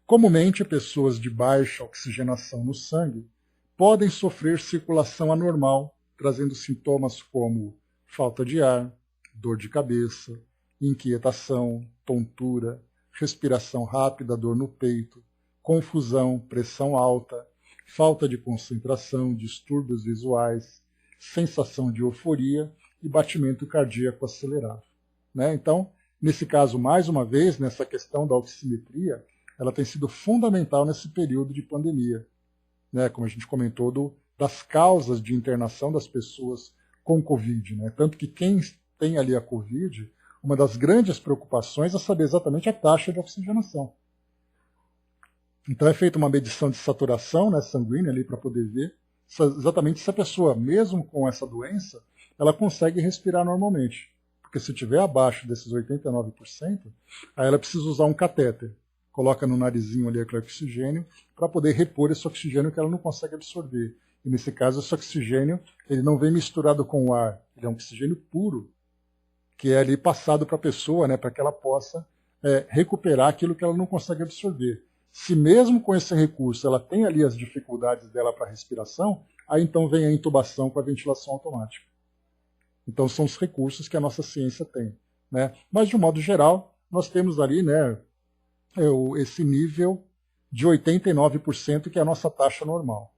Comumente, pessoas de baixa oxigenação no sangue podem sofrer circulação anormal, trazendo sintomas como falta de ar, dor de cabeça, inquietação, tontura, respiração rápida, dor no peito, confusão, pressão alta, falta de concentração, distúrbios visuais, sensação de euforia e batimento cardíaco acelerado. Né? Então, nesse caso, mais uma vez, nessa questão da oximetria, ela tem sido fundamental nesse período de pandemia. Né? Como a gente comentou, das causas de internação das pessoas com Covid. Né? Tanto que quem tem ali a Covid, uma das grandes preocupações é saber exatamente a taxa de oxigenação. Então é feita uma medição de saturação, né, sanguínea ali para poder ver exatamente se a pessoa, mesmo com essa doença, ela consegue respirar normalmente. Porque se estiver abaixo desses 89%, aí ela precisa usar um catéter. Coloca no narizinho ali aquele oxigênio para poder repor esse oxigênio que ela não consegue absorver. E nesse caso, esse oxigênio ele não vem misturado com o ar, ele é um oxigênio puro, que é ali passado para a pessoa, né, para que ela possa recuperar aquilo que ela não consegue absorver. Se mesmo com esse recurso ela tem ali as dificuldades dela para a respiração, aí então vem a intubação com a ventilação automática. Então são os recursos que a nossa ciência tem. Né? Mas de um modo geral, nós temos ali, né, esse nível de 89%, que é a nossa taxa normal.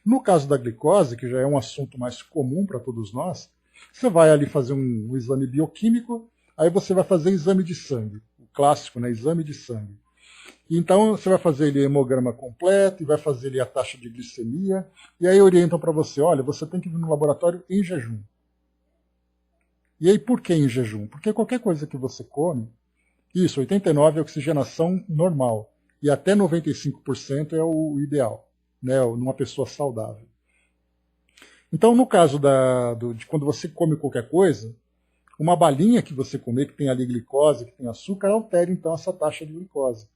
No caso da glicose, que já é um assunto mais comum para todos nós, você vai ali fazer um exame bioquímico, aí você vai fazer exame de sangue, o clássico, né, exame de sangue. Então você vai fazer ali hemograma completo, e vai fazer ali a taxa de glicemia, e aí orientam para você, olha, você tem que vir no laboratório em jejum. E aí por que em jejum? Porque qualquer coisa que você come, isso, 89% é oxigenação normal, e até 95% é o ideal, né, numa pessoa saudável. Então, no caso de quando você come qualquer coisa, uma balinha que você comer, que tem ali glicose, que tem açúcar, altera então essa taxa de glicose.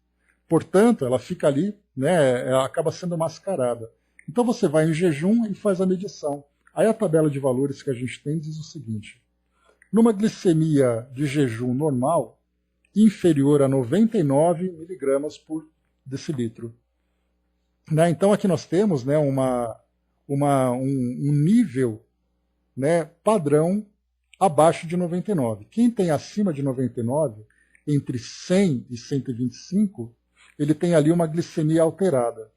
Portanto, ela fica ali, né, ela acaba sendo mascarada. Então você vai em jejum e faz a medição. Aí a tabela de valores que a gente tem diz o seguinte: numa glicemia de jejum normal, inferior a 99 miligramas por decilitro. Né? Então aqui nós temos, né, um nível, né, padrão abaixo de 99. Quem tem acima de 99, entre 100 e 125, ele tem ali uma glicemia alterada.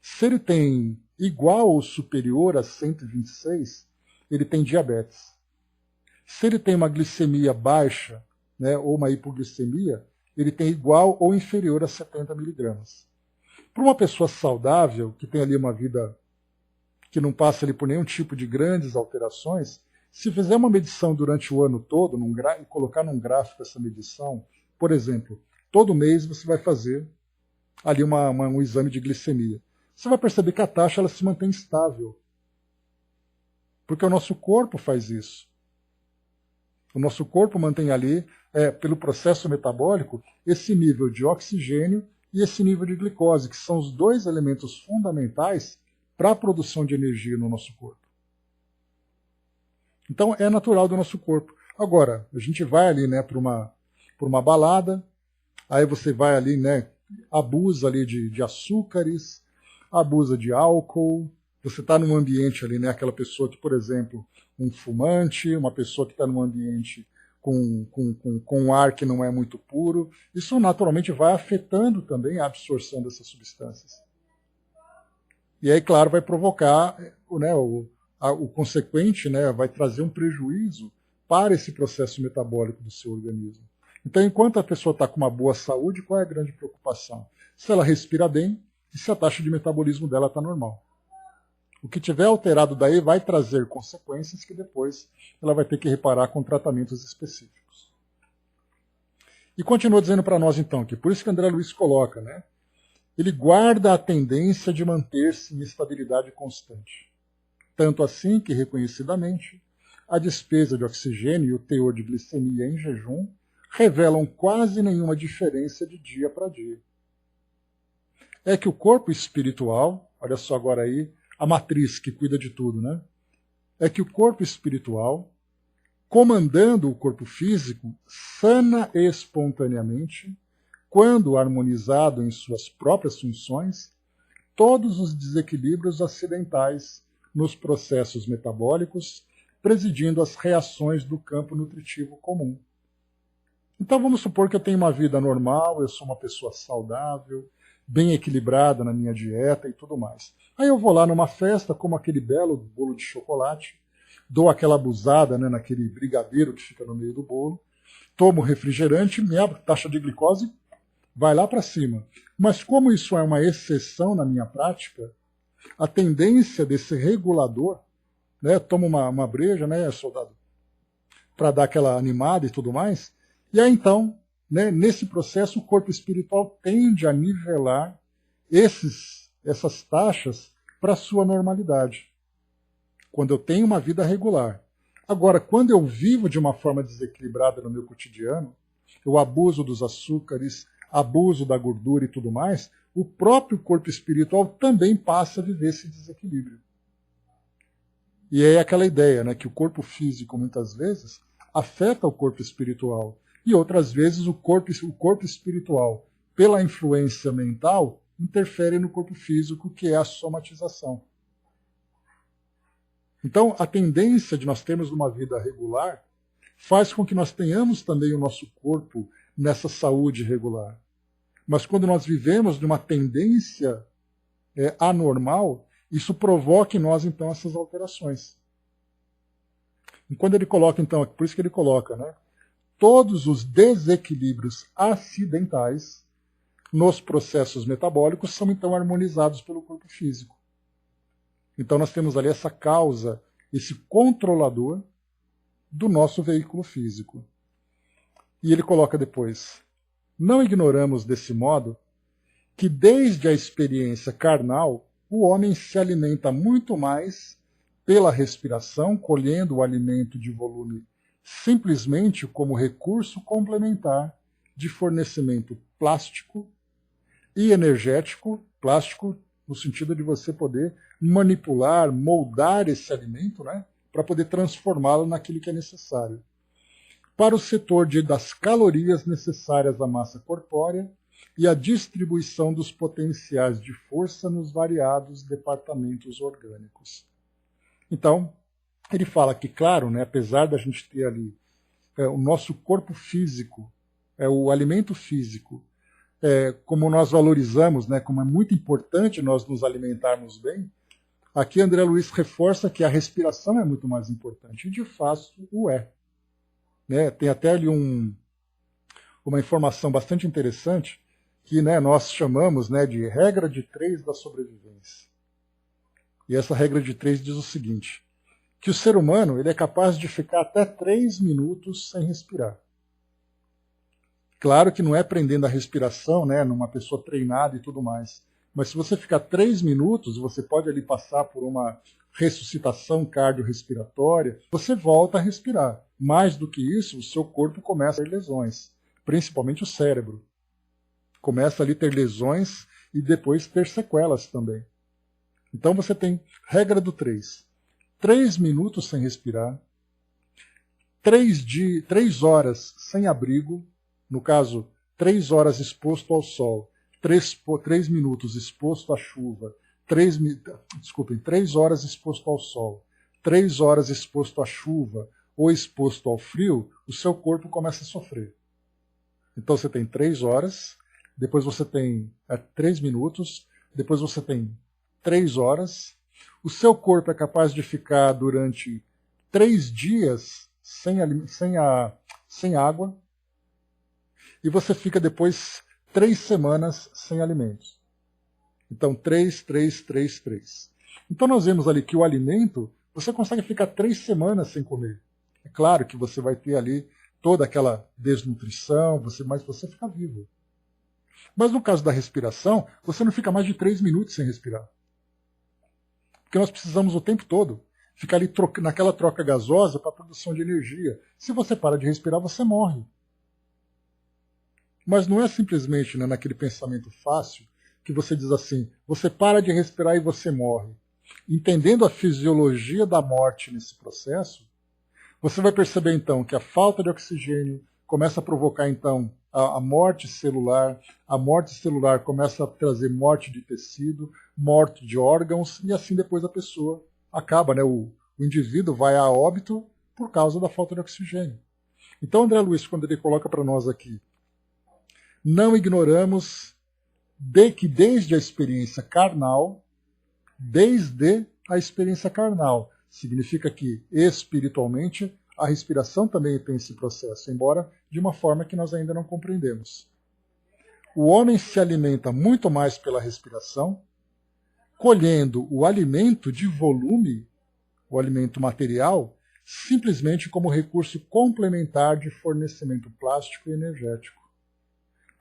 Se ele tem igual ou superior a 126, ele tem diabetes. Se ele tem uma glicemia baixa, né, ou uma hipoglicemia, ele tem igual ou inferior a 70 miligramas. Para uma pessoa saudável, que tem ali uma vida que não passa ali por nenhum tipo de grandes alterações, se fizer uma medição durante o ano todo, e colocar num gráfico essa medição, por exemplo, todo mês você vai fazer ali um exame de glicemia. Você vai perceber que a taxa ela se mantém estável. Porque o nosso corpo faz isso. O nosso corpo mantém ali, pelo processo metabólico, esse nível de oxigênio e esse nível de glicose, que são os dois elementos fundamentais para a produção de energia no nosso corpo. Então, é natural do nosso corpo. Agora, a gente vai ali, né, para uma balada, aí você vai ali, né, abusa ali de açúcares, abusa de álcool, você está num ambiente ali, né, aquela pessoa que, por exemplo, um fumante, uma pessoa que está num ambiente com um ar que não é muito puro, isso naturalmente vai afetando também a absorção dessas substâncias. E aí, claro, vai provocar, né, o consequente, né, vai trazer um prejuízo para esse processo metabólico do seu organismo. Então, enquanto a pessoa está com uma boa saúde, qual é a grande preocupação? Se ela respira bem e se a taxa de metabolismo dela está normal. O que tiver alterado daí vai trazer consequências que depois ela vai ter que reparar com tratamentos específicos. E continua dizendo para nós, então, que por isso que André Luiz coloca, né? Ele guarda a tendência de manter-se em estabilidade constante. Tanto assim que, reconhecidamente, a despesa de oxigênio e o teor de glicemia em jejum revelam quase nenhuma diferença de dia para dia. É que o corpo espiritual, olha só agora aí, a matriz que cuida de tudo, né? É que o corpo espiritual, comandando o corpo físico, sana espontaneamente, quando harmonizado em suas próprias funções, todos os desequilíbrios acidentais nos processos metabólicos, presidindo as reações do campo nutritivo comum. Então vamos supor que eu tenho uma vida normal, eu sou uma pessoa saudável, bem equilibrada na minha dieta e tudo mais. Aí eu vou lá numa festa, como aquele belo bolo de chocolate, dou aquela abusada, né, naquele brigadeiro que fica no meio do bolo, tomo refrigerante, minha taxa de glicose vai lá para cima. Mas como isso é uma exceção na minha prática, a tendência desse regulador, né, tomo uma breja, né, soldado, para dar aquela animada e tudo mais, e aí então, né, nesse processo o corpo espiritual tende a nivelar essas taxas para a sua normalidade, quando eu tenho uma vida regular. Agora, quando eu vivo de uma forma desequilibrada no meu cotidiano, eu abuso dos açúcares, abuso da gordura e tudo mais, o próprio corpo espiritual também passa a viver esse desequilíbrio. E é aquela ideia, né, que o corpo físico, muitas vezes, afeta o corpo espiritual. E outras vezes o corpo espiritual, pela influência mental, interfere no corpo físico, que é a somatização. Então, a tendência de nós termos uma vida regular faz com que nós tenhamos também o nosso corpo nessa saúde regular. Mas quando nós vivemos de uma tendência anormal, isso provoca em nós, então, essas alterações. E quando ele coloca, então, por isso que ele coloca, né? Todos os desequilíbrios acidentais nos processos metabólicos são então harmonizados pelo corpo físico. Então nós temos ali essa causa, esse controlador do nosso veículo físico. E ele coloca depois: não ignoramos desse modo que desde a experiência carnal o homem se alimenta muito mais pela respiração, colhendo o alimento de volume simplesmente como recurso complementar de fornecimento plástico e energético, plástico no sentido de você poder manipular, moldar esse alimento, né, para poder transformá-lo naquilo que é necessário. Para o setor das calorias necessárias à massa corpórea e a distribuição dos potenciais de força nos variados departamentos orgânicos. Então, ele fala que, claro, né, apesar da gente ter ali o nosso corpo físico, o alimento físico, como nós valorizamos, né, como é muito importante nós nos alimentarmos bem, aqui André Luiz reforça que a respiração é muito mais importante, e de fato o é. Né? Tem até ali uma informação bastante interessante, que, né, nós chamamos, né, de regra de 3 da sobrevivência. E essa regra de 3 diz o seguinte, que o ser humano ele é capaz de ficar até 3 minutos sem respirar. Claro que não é prendendo a respiração, né, numa pessoa treinada e tudo mais. Mas se você ficar 3 minutos, você pode ali passar por uma ressuscitação cardiorrespiratória, você volta a respirar. Mais do que isso, o seu corpo começa a ter lesões, principalmente o cérebro. Começa ali a ter lesões e depois ter sequelas também. Então você tem regra do 3. 3 minutos sem respirar, 3 horas sem abrigo, no caso, 3 horas exposto ao sol, 3 minutos exposto à chuva, 3 horas exposto ao sol, 3 horas exposto à chuva ou exposto ao frio, o seu corpo começa a sofrer. Então você tem 3 horas, depois você tem 3 minutos, depois você tem 3 horas. O seu corpo é capaz de ficar durante 3 dias sem água, e você fica depois 3 semanas sem alimentos. Então, 3. Então nós vemos ali que o alimento, você consegue ficar 3 semanas sem comer. É claro que você vai ter ali toda aquela desnutrição, mas você fica vivo. Mas no caso da respiração, você não fica mais de 3 minutos sem respirar. Porque nós precisamos o tempo todo ficar ali naquela troca gasosa para a produção de energia. Se você para de respirar, você morre. Mas não é simplesmente, né, naquele pensamento fácil que você diz assim, você para de respirar e você morre. Entendendo a fisiologia da morte nesse processo, você vai perceber então que a falta de oxigênio começa a provocar então a morte celular começa a trazer morte de tecido, morte de órgãos, e assim depois a pessoa acaba, né, o indivíduo vai a óbito por causa da falta de oxigênio. Então André Luiz, quando ele coloca para nós aqui, não ignoramos que desde a experiência carnal, significa que espiritualmente a respiração também tem esse processo, embora de uma forma que nós ainda não compreendemos. O homem se alimenta muito mais pela respiração, colhendo o alimento de volume, o alimento material, simplesmente como recurso complementar de fornecimento plástico e energético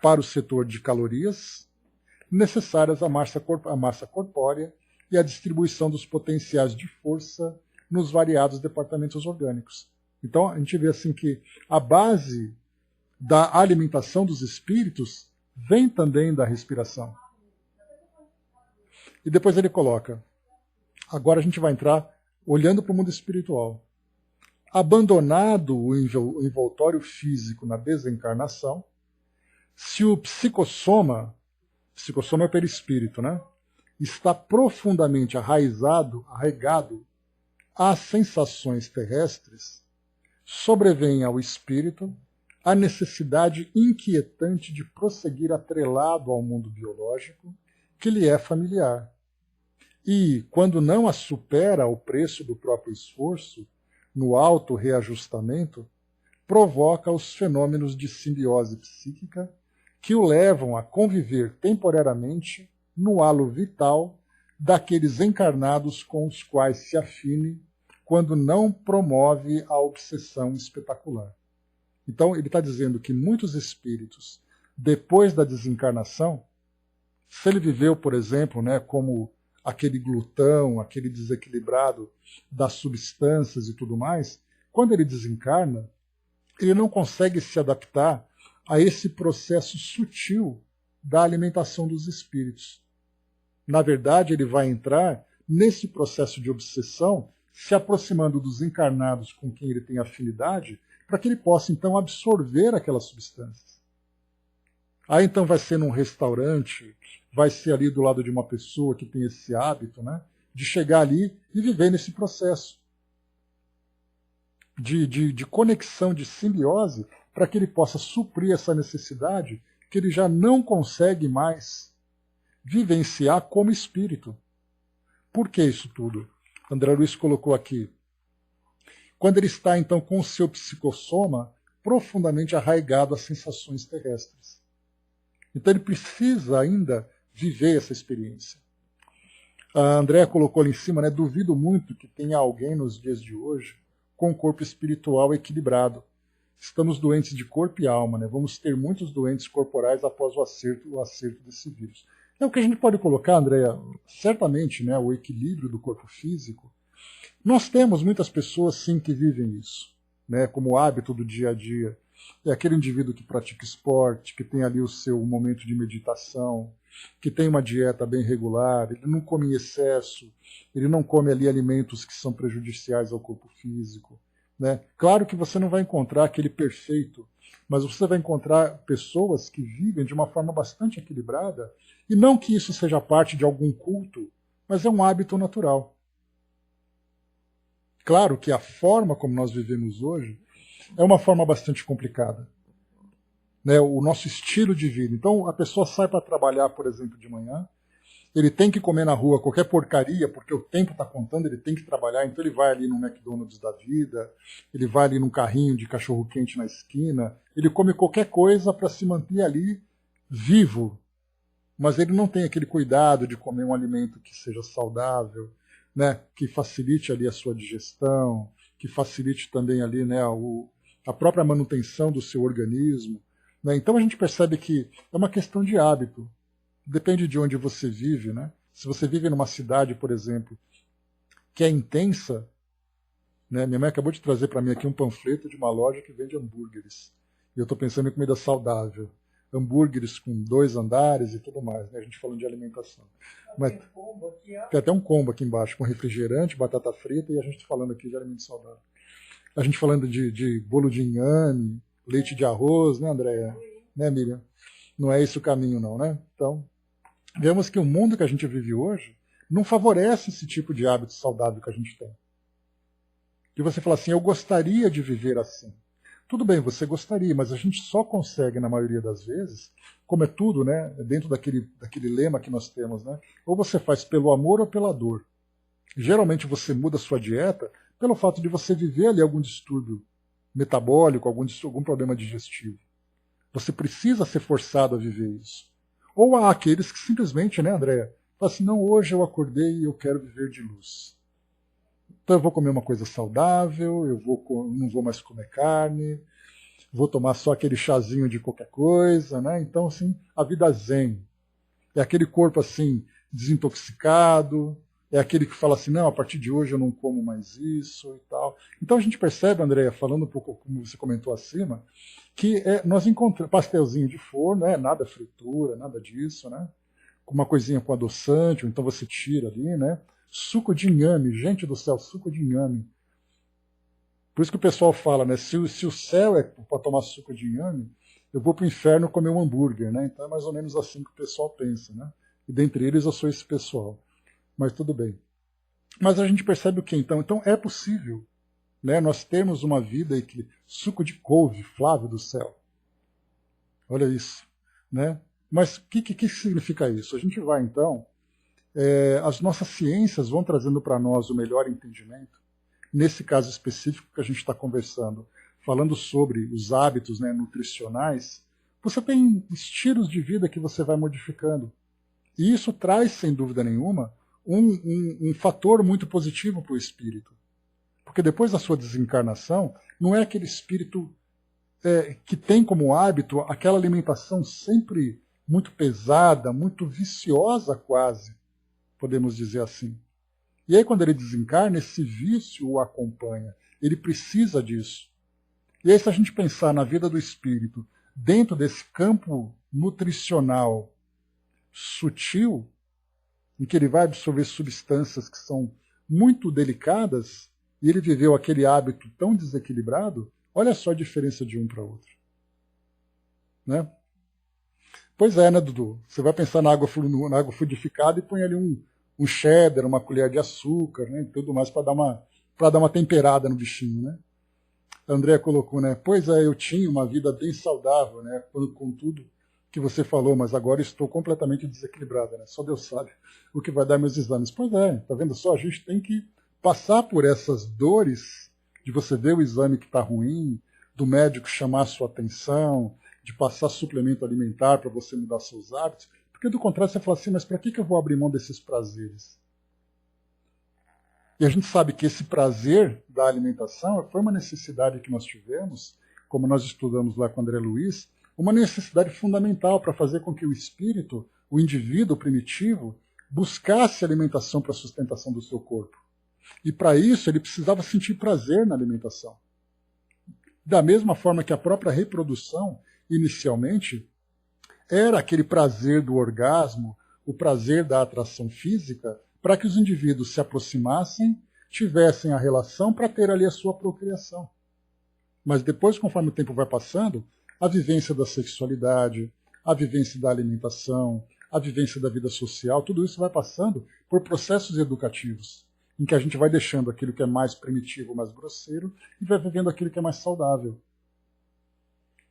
para o setor de calorias necessárias à massa corpórea e à distribuição dos potenciais de força nos variados departamentos orgânicos. Então a gente vê assim que a base da alimentação dos espíritos vem também da respiração. E depois ele coloca, agora a gente vai entrar olhando para o mundo espiritual. Abandonado o envoltório físico na desencarnação, se o psicossoma é o perispírito, né? Está profundamente arraigado às sensações terrestres, sobrevém ao espírito a necessidade inquietante de prosseguir atrelado ao mundo biológico que lhe é familiar. E, quando não a supera ao preço do próprio esforço, no auto-reajustamento, provoca os fenômenos de simbiose psíquica que o levam a conviver temporariamente no halo vital daqueles encarnados com os quais se afine quando não promove a obsessão espetacular. Então, ele está dizendo que muitos espíritos, depois da desencarnação, se ele viveu, por exemplo, né, como aquele glutão, aquele desequilibrado das substâncias e tudo mais, quando ele desencarna, ele não consegue se adaptar a esse processo sutil da alimentação dos espíritos. Na verdade, ele vai entrar nesse processo de obsessão, se aproximando dos encarnados com quem ele tem afinidade, para que ele possa, então, absorver aquelas substâncias. Aí, então, vai ser num restaurante, vai ser ali do lado de uma pessoa que tem esse hábito, né, de chegar ali e viver nesse processo de conexão, de simbiose, para que ele possa suprir essa necessidade que ele já não consegue mais vivenciar como espírito. Por que isso tudo? André Luiz colocou aqui. Quando ele está, então, com o seu psicossoma profundamente arraigado às sensações terrestres. Então ele precisa ainda viver essa experiência. A Andréa colocou ali em cima, né? Duvido muito que tenha alguém nos dias de hoje com um corpo espiritual equilibrado. Estamos doentes de corpo e alma, né? Vamos ter muitos doentes corporais após o acerto desse vírus. É o que a gente pode colocar, Andréa, certamente, né? O equilíbrio do corpo físico. Nós temos muitas pessoas, sim, que vivem isso, né? Como hábito do dia a dia. É aquele indivíduo que pratica esporte, que tem ali o seu momento de meditação, que tem uma dieta bem regular, ele não come em excesso, ele não come ali alimentos que são prejudiciais ao corpo físico. Né? Claro que você não vai encontrar aquele perfeito, mas você vai encontrar pessoas que vivem de uma forma bastante equilibrada, e não que isso seja parte de algum culto, mas é um hábito natural. Claro que a forma como nós vivemos hoje é uma forma bastante complicada. Né? O nosso estilo de vida. Então, a pessoa sai para trabalhar, por exemplo, de manhã, ele tem que comer na rua qualquer porcaria, porque o tempo está contando, ele tem que trabalhar, então ele vai ali no McDonald's da vida, ele vai ali num carrinho de cachorro-quente na esquina, ele come qualquer coisa para se manter ali vivo, mas ele não tem aquele cuidado de comer um alimento que seja saudável, né, que facilite ali a sua digestão, que facilite também ali, né, a própria manutenção do seu organismo. Né? Então a gente percebe que é uma questão de hábito. Depende de onde você vive, né? Se você vive numa cidade, por exemplo, que é intensa, né? Minha mãe acabou de trazer para mim aqui um panfleto de uma loja que vende hambúrgueres. E eu estou pensando em comida saudável. Hambúrgueres com 2 andares e tudo mais, né? A gente falando de alimentação. Mas tem até um combo aqui embaixo, com refrigerante, batata frita, e a gente falando aqui de alimento saudável. A gente falando de bolo de inhame, leite de arroz, né, Andréia? Né, Miriam? Não é esse o caminho, não, né? Então, vemos que o mundo que a gente vive hoje não favorece esse tipo de hábito saudável que a gente tem. E você fala assim, eu gostaria de viver assim. Tudo bem, você gostaria, mas a gente só consegue, na maioria das vezes, como é tudo, né, dentro daquele lema que nós temos, né, ou você faz pelo amor ou pela dor. Geralmente você muda a sua dieta pelo fato de você viver ali algum distúrbio metabólico, algum problema digestivo. Você precisa ser forçado a viver isso. Ou há aqueles que simplesmente, né, Andréa, falam assim, não, hoje eu acordei e eu quero viver de luz. Então eu vou comer uma coisa saudável, não vou mais comer carne, vou tomar só aquele chazinho de qualquer coisa, né? Então, assim, a vida zen. É aquele corpo, assim, desintoxicado, é aquele que fala assim, não, a partir de hoje eu não como mais isso e tal. Então a gente percebe, Andréa, falando um pouco como você comentou acima, que nós encontramos pastelzinho de forno, nada fritura, nada disso, né? Com uma coisinha com adoçante, ou então você tira ali, né? Suco de inhame, gente do céu, suco de inhame. Por isso que o pessoal fala, né? Se o céu é para tomar suco de inhame, eu vou para o inferno comer um hambúrguer, né? Então é mais ou menos assim que o pessoal pensa, né? E dentre eles eu sou esse pessoal. Mas tudo bem. Mas a gente percebe o que então? Então é possível, né? Nós temos uma vida que suco de couve, Flávio do céu. Olha isso, né? Mas o que significa isso? A gente vai então, as nossas ciências vão trazendo para nós o melhor entendimento. Nesse caso específico que a gente está conversando, falando sobre os hábitos, né, nutricionais, você tem estilos de vida que você vai modificando. E isso traz, sem dúvida nenhuma, um fator muito positivo para o espírito. Porque depois da sua desencarnação, não é aquele espírito que tem como hábito aquela alimentação sempre muito pesada, muito viciosa quase, podemos dizer assim. E aí quando ele desencarna, esse vício o acompanha. Ele precisa disso. E aí se a gente pensar na vida do espírito dentro desse campo nutricional sutil, em que ele vai absorver substâncias que são muito delicadas, e ele viveu aquele hábito tão desequilibrado, olha só a diferença de um para outro. Né? Pois é, né, Dudu? Você vai pensar na água fluidificada e põe ali um cheddar, uma colher de açúcar, né, e tudo mais para dar uma temperada no bichinho. Né? A Andréa colocou, né? Pois é, eu tinha uma vida bem saudável, né, com tudo que você falou, mas agora estou completamente desequilibrada, né? Só Deus sabe o que vai dar meus exames. Pois é, tá vendo só? A gente tem que passar por essas dores de você ver o exame que está ruim, do médico chamar a sua atenção, de passar suplemento alimentar para você mudar seus hábitos, porque do contrário você fala assim, mas para que eu vou abrir mão desses prazeres? E a gente sabe que esse prazer da alimentação foi uma necessidade que nós tivemos, como nós estudamos lá com André Luiz, uma necessidade fundamental para fazer com que o espírito, o indivíduo primitivo, buscasse alimentação para a sustentação do seu corpo. E para isso ele precisava sentir prazer na alimentação. Da mesma forma que a própria reprodução, inicialmente, era aquele prazer do orgasmo, o prazer da atração física, para que os indivíduos se aproximassem, tivessem a relação para ter ali a sua procriação. Mas depois, conforme o tempo vai passando, a vivência da sexualidade, a vivência da alimentação, a vivência da vida social, tudo isso vai passando por processos educativos, em que a gente vai deixando aquilo que é mais primitivo, mais grosseiro, e vai vivendo aquilo que é mais saudável.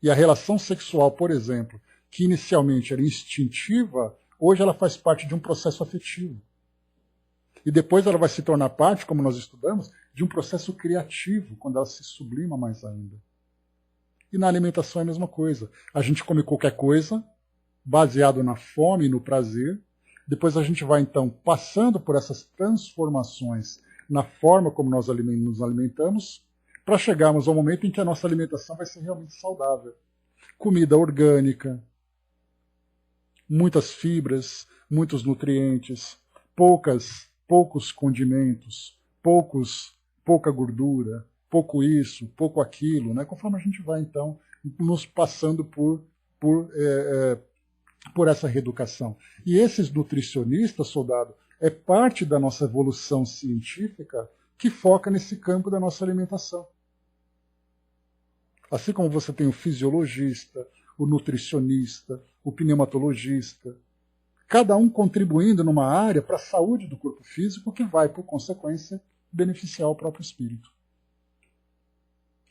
E a relação sexual, por exemplo, que inicialmente era instintiva, hoje ela faz parte de um processo afetivo. E depois ela vai se tornar parte, como nós estudamos, de um processo criativo, quando ela se sublima mais ainda. E na alimentação é a mesma coisa. A gente come qualquer coisa, baseado na fome e no prazer. Depois a gente vai, então, passando por essas transformações na forma como nós nos alimentamos, para chegarmos ao momento em que a nossa alimentação vai ser realmente saudável. Comida orgânica, muitas fibras, muitos nutrientes, poucos condimentos, pouca gordura, pouco isso, pouco aquilo, né? Conforme a gente vai, então, nos passando por essa reeducação. E esses nutricionistas, soldado, é parte da nossa evolução científica que foca nesse campo da nossa alimentação. Assim como você tem o fisiologista, o nutricionista, o pneumatologista, cada um contribuindo numa área para a saúde do corpo físico que vai, por consequência, beneficiar o próprio espírito.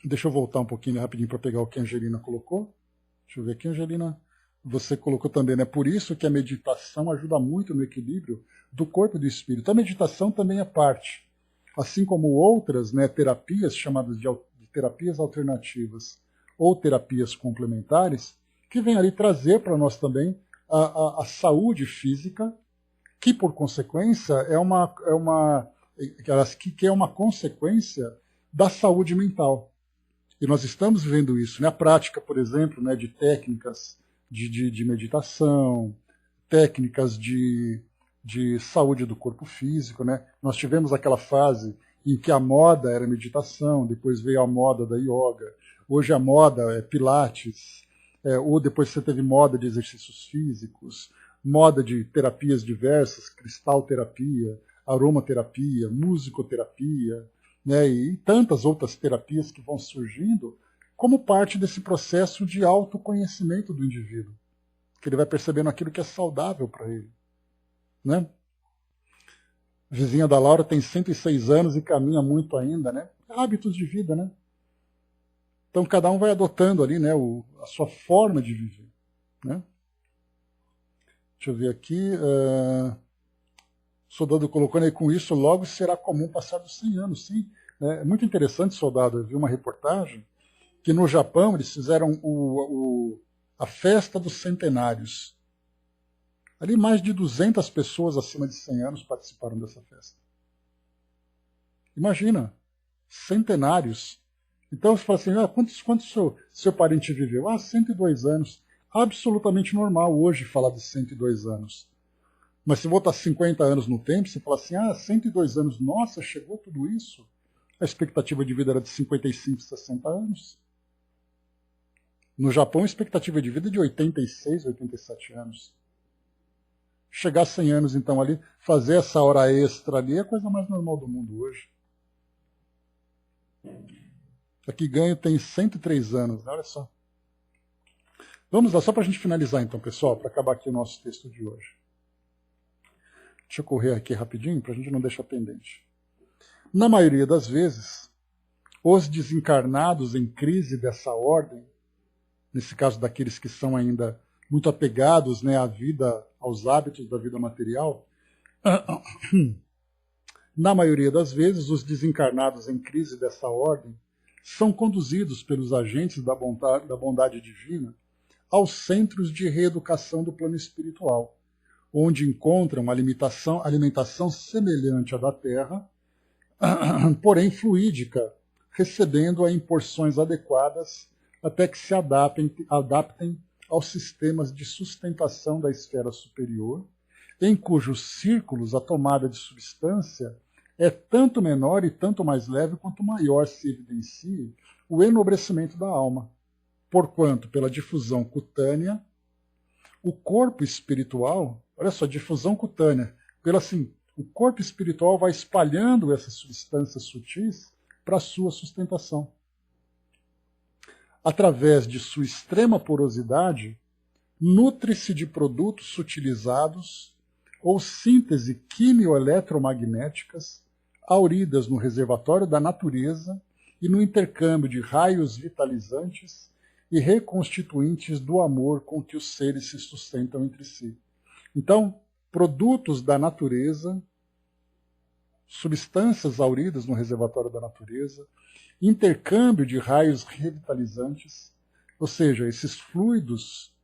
Deixa eu voltar um pouquinho rapidinho para pegar o que a Angelina colocou. Deixa eu ver aqui, Angelina. Você colocou também, né? Por isso que a meditação ajuda muito no equilíbrio do corpo e do espírito. A meditação também é parte. Assim como outras, né, terapias chamadas de terapias alternativas ou terapias complementares, que vem ali trazer para nós também a saúde física, que por consequência é uma consequência da saúde mental. E nós estamos vivendo isso, né? A prática, por exemplo, né, de técnicas de meditação, técnicas de saúde do corpo físico, né? Nós tivemos aquela fase em que a moda era meditação, depois veio a moda da yoga, hoje a moda é pilates, ou depois você teve moda de exercícios físicos, moda de terapias diversas, cristalterapia, aromaterapia, musicoterapia, né, e tantas outras terapias que vão surgindo como parte desse processo de autoconhecimento do indivíduo, que ele vai percebendo aquilo que é saudável para ele. Né? A vizinha da Laura tem 106 anos e caminha muito ainda, né? Hábitos de vida, né? Então cada um vai adotando ali, né, a sua forma de viver. Né? Deixa eu ver aqui. O soldado colocando aí, com isso logo será comum passar dos 100 anos. Sim, é muito interessante, soldado. Eu vi uma reportagem que no Japão eles fizeram a festa dos centenários. Ali mais de 200 pessoas acima de 100 anos participaram dessa festa. Imagina, centenários. Então você fala assim, quantos seu parente viveu? 102 anos. Absolutamente normal hoje falar de 102 anos. Mas se voltar 50 anos no tempo, você fala assim, 102 anos, nossa, chegou tudo isso? A expectativa de vida era de 55, 60 anos. No Japão, a expectativa de vida é de 86, 87 anos. Chegar a 100 anos, então, ali, fazer essa hora extra ali é a coisa mais normal do mundo hoje. Aqui Ganho tem 103 anos, né? Olha só. Vamos lá, só para a gente finalizar, então, pessoal, para acabar aqui o nosso texto de hoje. Deixa eu correr aqui rapidinho, para a gente não deixar pendente. Na maioria das vezes, os desencarnados em crise dessa ordem, nesse caso daqueles que são ainda muito apegados, né, à vida, aos hábitos da vida material, na maioria das vezes, os desencarnados em crise dessa ordem são conduzidos pelos agentes da bondade divina aos centros de reeducação do plano espiritual, onde encontram uma alimentação semelhante à da Terra, porém fluídica, recebendo-a em porções adequadas até que se adaptem aos sistemas de sustentação da esfera superior, em cujos círculos a tomada de substância é tanto menor e tanto mais leve quanto maior se evidencie o enobrecimento da alma, porquanto, pela difusão cutânea, o corpo espiritual, olha só, difusão cutânea, o corpo espiritual vai espalhando essas substâncias sutis para a sua sustentação. Através de sua extrema porosidade, nutre-se de produtos sutilizados ou síntese quimio-eletromagnéticas auridas no reservatório da natureza e no intercâmbio de raios vitalizantes e reconstituintes do amor com que os seres se sustentam entre si. Então, produtos da natureza, substâncias auridas no reservatório da natureza, intercâmbio de raios revitalizantes, ou seja, esses fluidos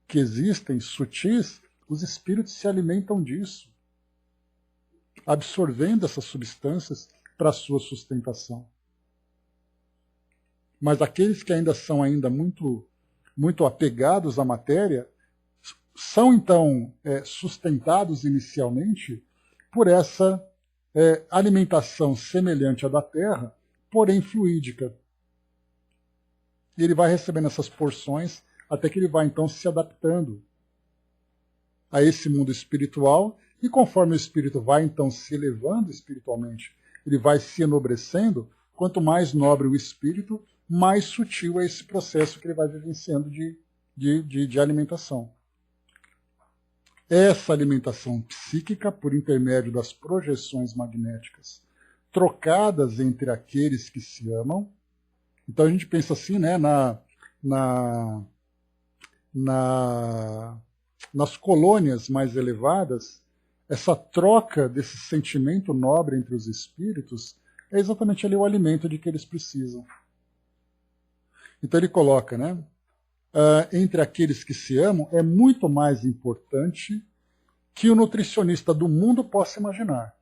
que existem, sutis, os espíritos se alimentam disso, absorvendo essas substâncias para a sua sustentação. Mas aqueles que ainda são muito apegados à matéria, são então sustentados inicialmente por essa alimentação semelhante à da Terra, porém fluídica. E ele vai recebendo essas porções até que ele vai então se adaptando a esse mundo espiritual, e conforme o espírito vai então se elevando espiritualmente, ele vai se enobrecendo, quanto mais nobre o espírito, mais sutil é esse processo que ele vai vivenciando de alimentação. Essa alimentação psíquica, por intermédio das projeções magnéticas, trocadas entre aqueles que se amam. Então a gente pensa assim, né, nas colônias mais elevadas, essa troca desse sentimento nobre entre os espíritos é exatamente ali o alimento de que eles precisam. Então ele coloca, né, entre aqueles que se amam é muito mais importante que o nutricionista do mundo possa imaginar,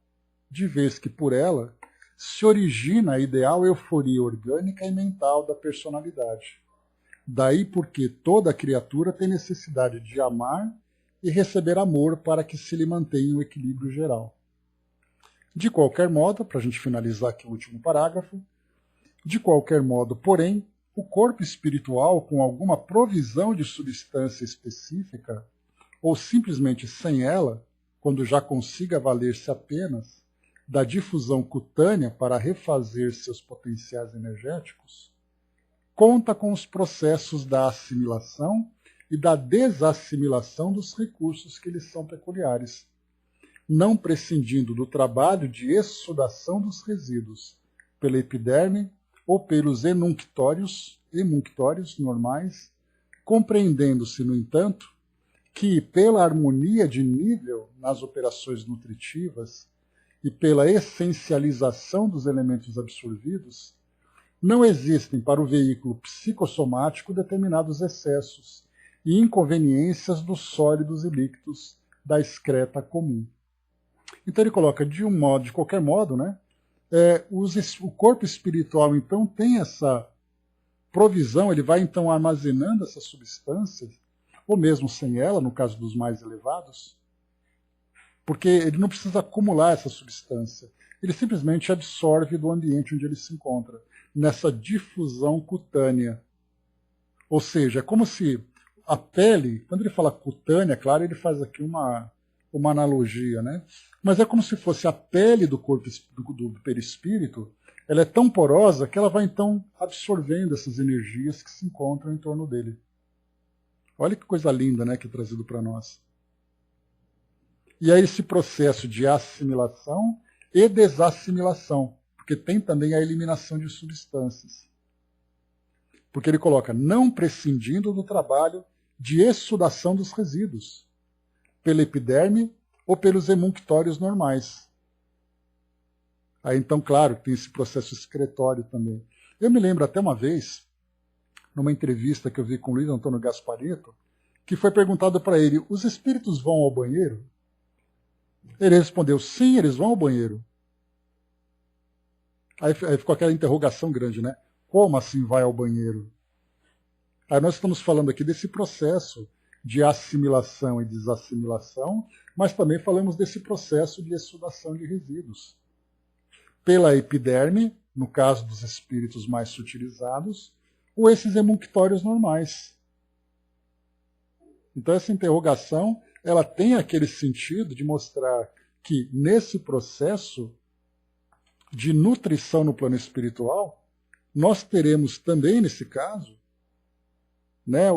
de vez que por ela se origina a ideal euforia orgânica e mental da personalidade. Daí porque toda criatura tem necessidade de amar e receber amor para que se lhe mantenha o equilíbrio geral. De qualquer modo, para a gente finalizar aqui o último parágrafo, de qualquer modo, porém, o corpo espiritual, com alguma provisão de substância específica, ou simplesmente sem ela, quando já consiga valer-se apenas da difusão cutânea para refazer seus potenciais energéticos, conta com os processos da assimilação e da desassimilação dos recursos que lhes são peculiares, não prescindindo do trabalho de exsudação dos resíduos pela epiderme ou pelos emunctórios normais, compreendendo-se, no entanto, que pela harmonia de nível nas operações nutritivas e pela essencialização dos elementos absorvidos, não existem para o veículo psicossomático determinados excessos e inconveniências dos sólidos e líquidos da excreta comum. Então ele coloca, de qualquer modo, né, o corpo espiritual então tem essa provisão, ele vai então armazenando essas substâncias, ou mesmo sem ela, no caso dos mais elevados, porque ele não precisa acumular essa substância, ele simplesmente absorve do ambiente onde ele se encontra, nessa difusão cutânea. Ou seja, é como se a pele, quando ele fala cutânea, claro, ele faz aqui uma analogia, né? Mas é como se fosse a pele do corpo do perispírito, ela é tão porosa que ela vai então absorvendo essas energias que se encontram em torno dele. Olha que coisa linda, né, que é trazido para nós. E aí esse processo de assimilação e desassimilação, porque tem também a eliminação de substâncias. Porque ele coloca, não prescindindo do trabalho de exsudação dos resíduos, pela epiderme ou pelos emunctórios normais. Aí então, claro, tem esse processo excretório também. Eu me lembro até uma vez, numa entrevista que eu vi com o Luiz Antônio Gasparito, que foi perguntado para ele, os espíritos vão ao banheiro? Ele respondeu, sim, eles vão ao banheiro. Aí ficou aquela interrogação grande, né? Como assim vai ao banheiro? Aí nós estamos falando aqui desse processo de assimilação e desassimilação, mas também falamos desse processo de exsudação de resíduos. Pela epiderme, no caso dos espíritos mais sutilizados, ou esses emunctórios normais. Então essa interrogação, ela tem aquele sentido de mostrar que nesse processo de nutrição no plano espiritual, nós teremos também, nesse caso, né,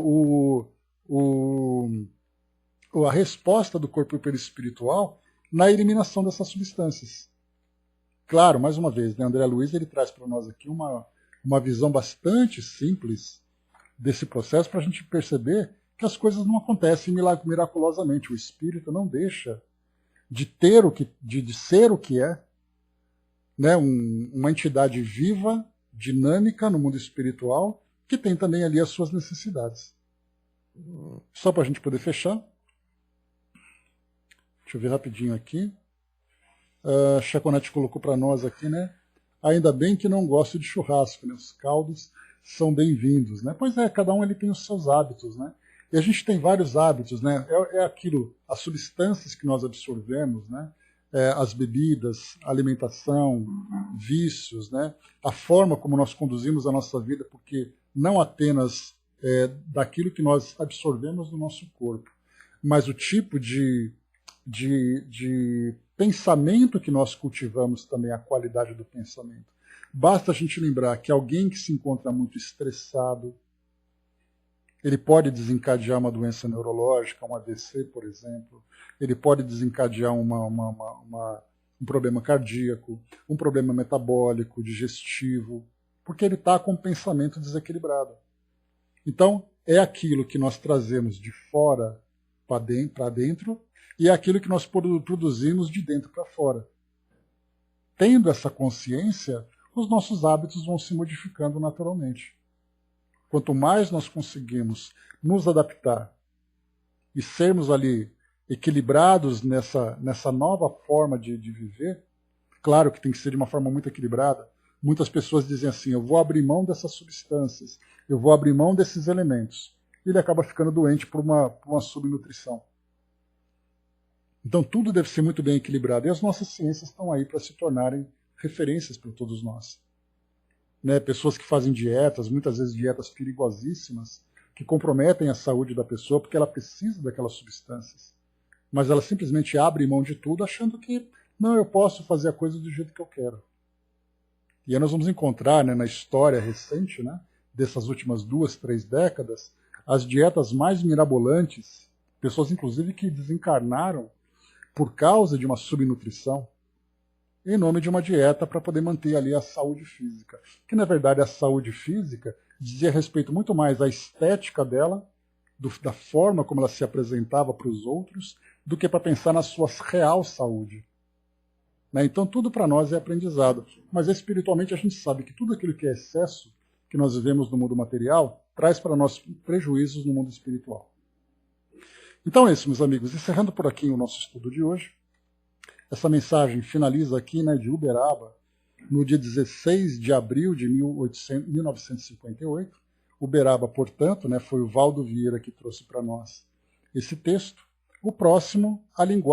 a resposta do corpo perispiritual na eliminação dessas substâncias. Claro, mais uma vez, né, André Luiz ele traz para nós aqui uma visão bastante simples desse processo para a gente perceber que as coisas não acontecem miraculosamente. O espírito não deixa de ter de ser o que é, né, uma entidade viva, dinâmica no mundo espiritual, que tem também ali as suas necessidades. Só para a gente poder fechar. Deixa eu ver rapidinho aqui. Chaconete colocou para nós aqui, né? Ainda bem que não gosto de churrasco, né? Os caldos são bem-vindos, né? Pois é, cada um ele tem os seus hábitos, né? E a gente tem vários hábitos, né? É aquilo, as substâncias que nós absorvemos, né? As bebidas, a alimentação, vícios, né? A forma como nós conduzimos a nossa vida, porque não apenas daquilo que nós absorvemos no nosso corpo, mas o tipo de pensamento que nós cultivamos também, a qualidade do pensamento. Basta a gente lembrar que alguém que se encontra muito estressado, ele pode desencadear uma doença neurológica, um AVC, por exemplo, ele pode desencadear um problema cardíaco, um problema metabólico, digestivo, porque ele está com um pensamento desequilibrado. Então, é aquilo que nós trazemos de fora para dentro e é aquilo que nós produzimos de dentro para fora. Tendo essa consciência, os nossos hábitos vão se modificando naturalmente. Quanto mais nós conseguimos nos adaptar e sermos ali equilibrados nessa nova forma de viver, claro que tem que ser de uma forma muito equilibrada. Muitas pessoas dizem assim, eu vou abrir mão dessas substâncias, eu vou abrir mão desses elementos. E ele acaba ficando doente por uma subnutrição. Então tudo deve ser muito bem equilibrado. E as nossas ciências estão aí para se tornarem referências para todos nós. Né? Pessoas que fazem dietas, muitas vezes dietas perigosíssimas, que comprometem a saúde da pessoa porque ela precisa daquelas substâncias. Mas ela simplesmente abre mão de tudo achando que não, eu posso fazer a coisa do jeito que eu quero. E aí nós vamos encontrar, né, na história recente, né, dessas últimas 2, 3 décadas, as dietas mais mirabolantes, pessoas inclusive que desencarnaram por causa de uma subnutrição, em nome de uma dieta para poder manter ali a saúde física. Que na verdade a saúde física dizia respeito muito mais à estética dela, da forma como ela se apresentava para os outros, do que para pensar na sua real saúde. Né? Então tudo para nós é aprendizado. Mas espiritualmente a gente sabe que tudo aquilo que é excesso, que nós vivemos no mundo material, traz para nós prejuízos no mundo espiritual. Então é isso, meus amigos. Encerrando por aqui o nosso estudo de hoje. Essa mensagem finaliza aqui, né, de Uberaba, no dia 16 de abril de 1958. Uberaba, portanto, né, foi o Valdo Vieira que trouxe para nós esse texto. O próximo, a linguagem.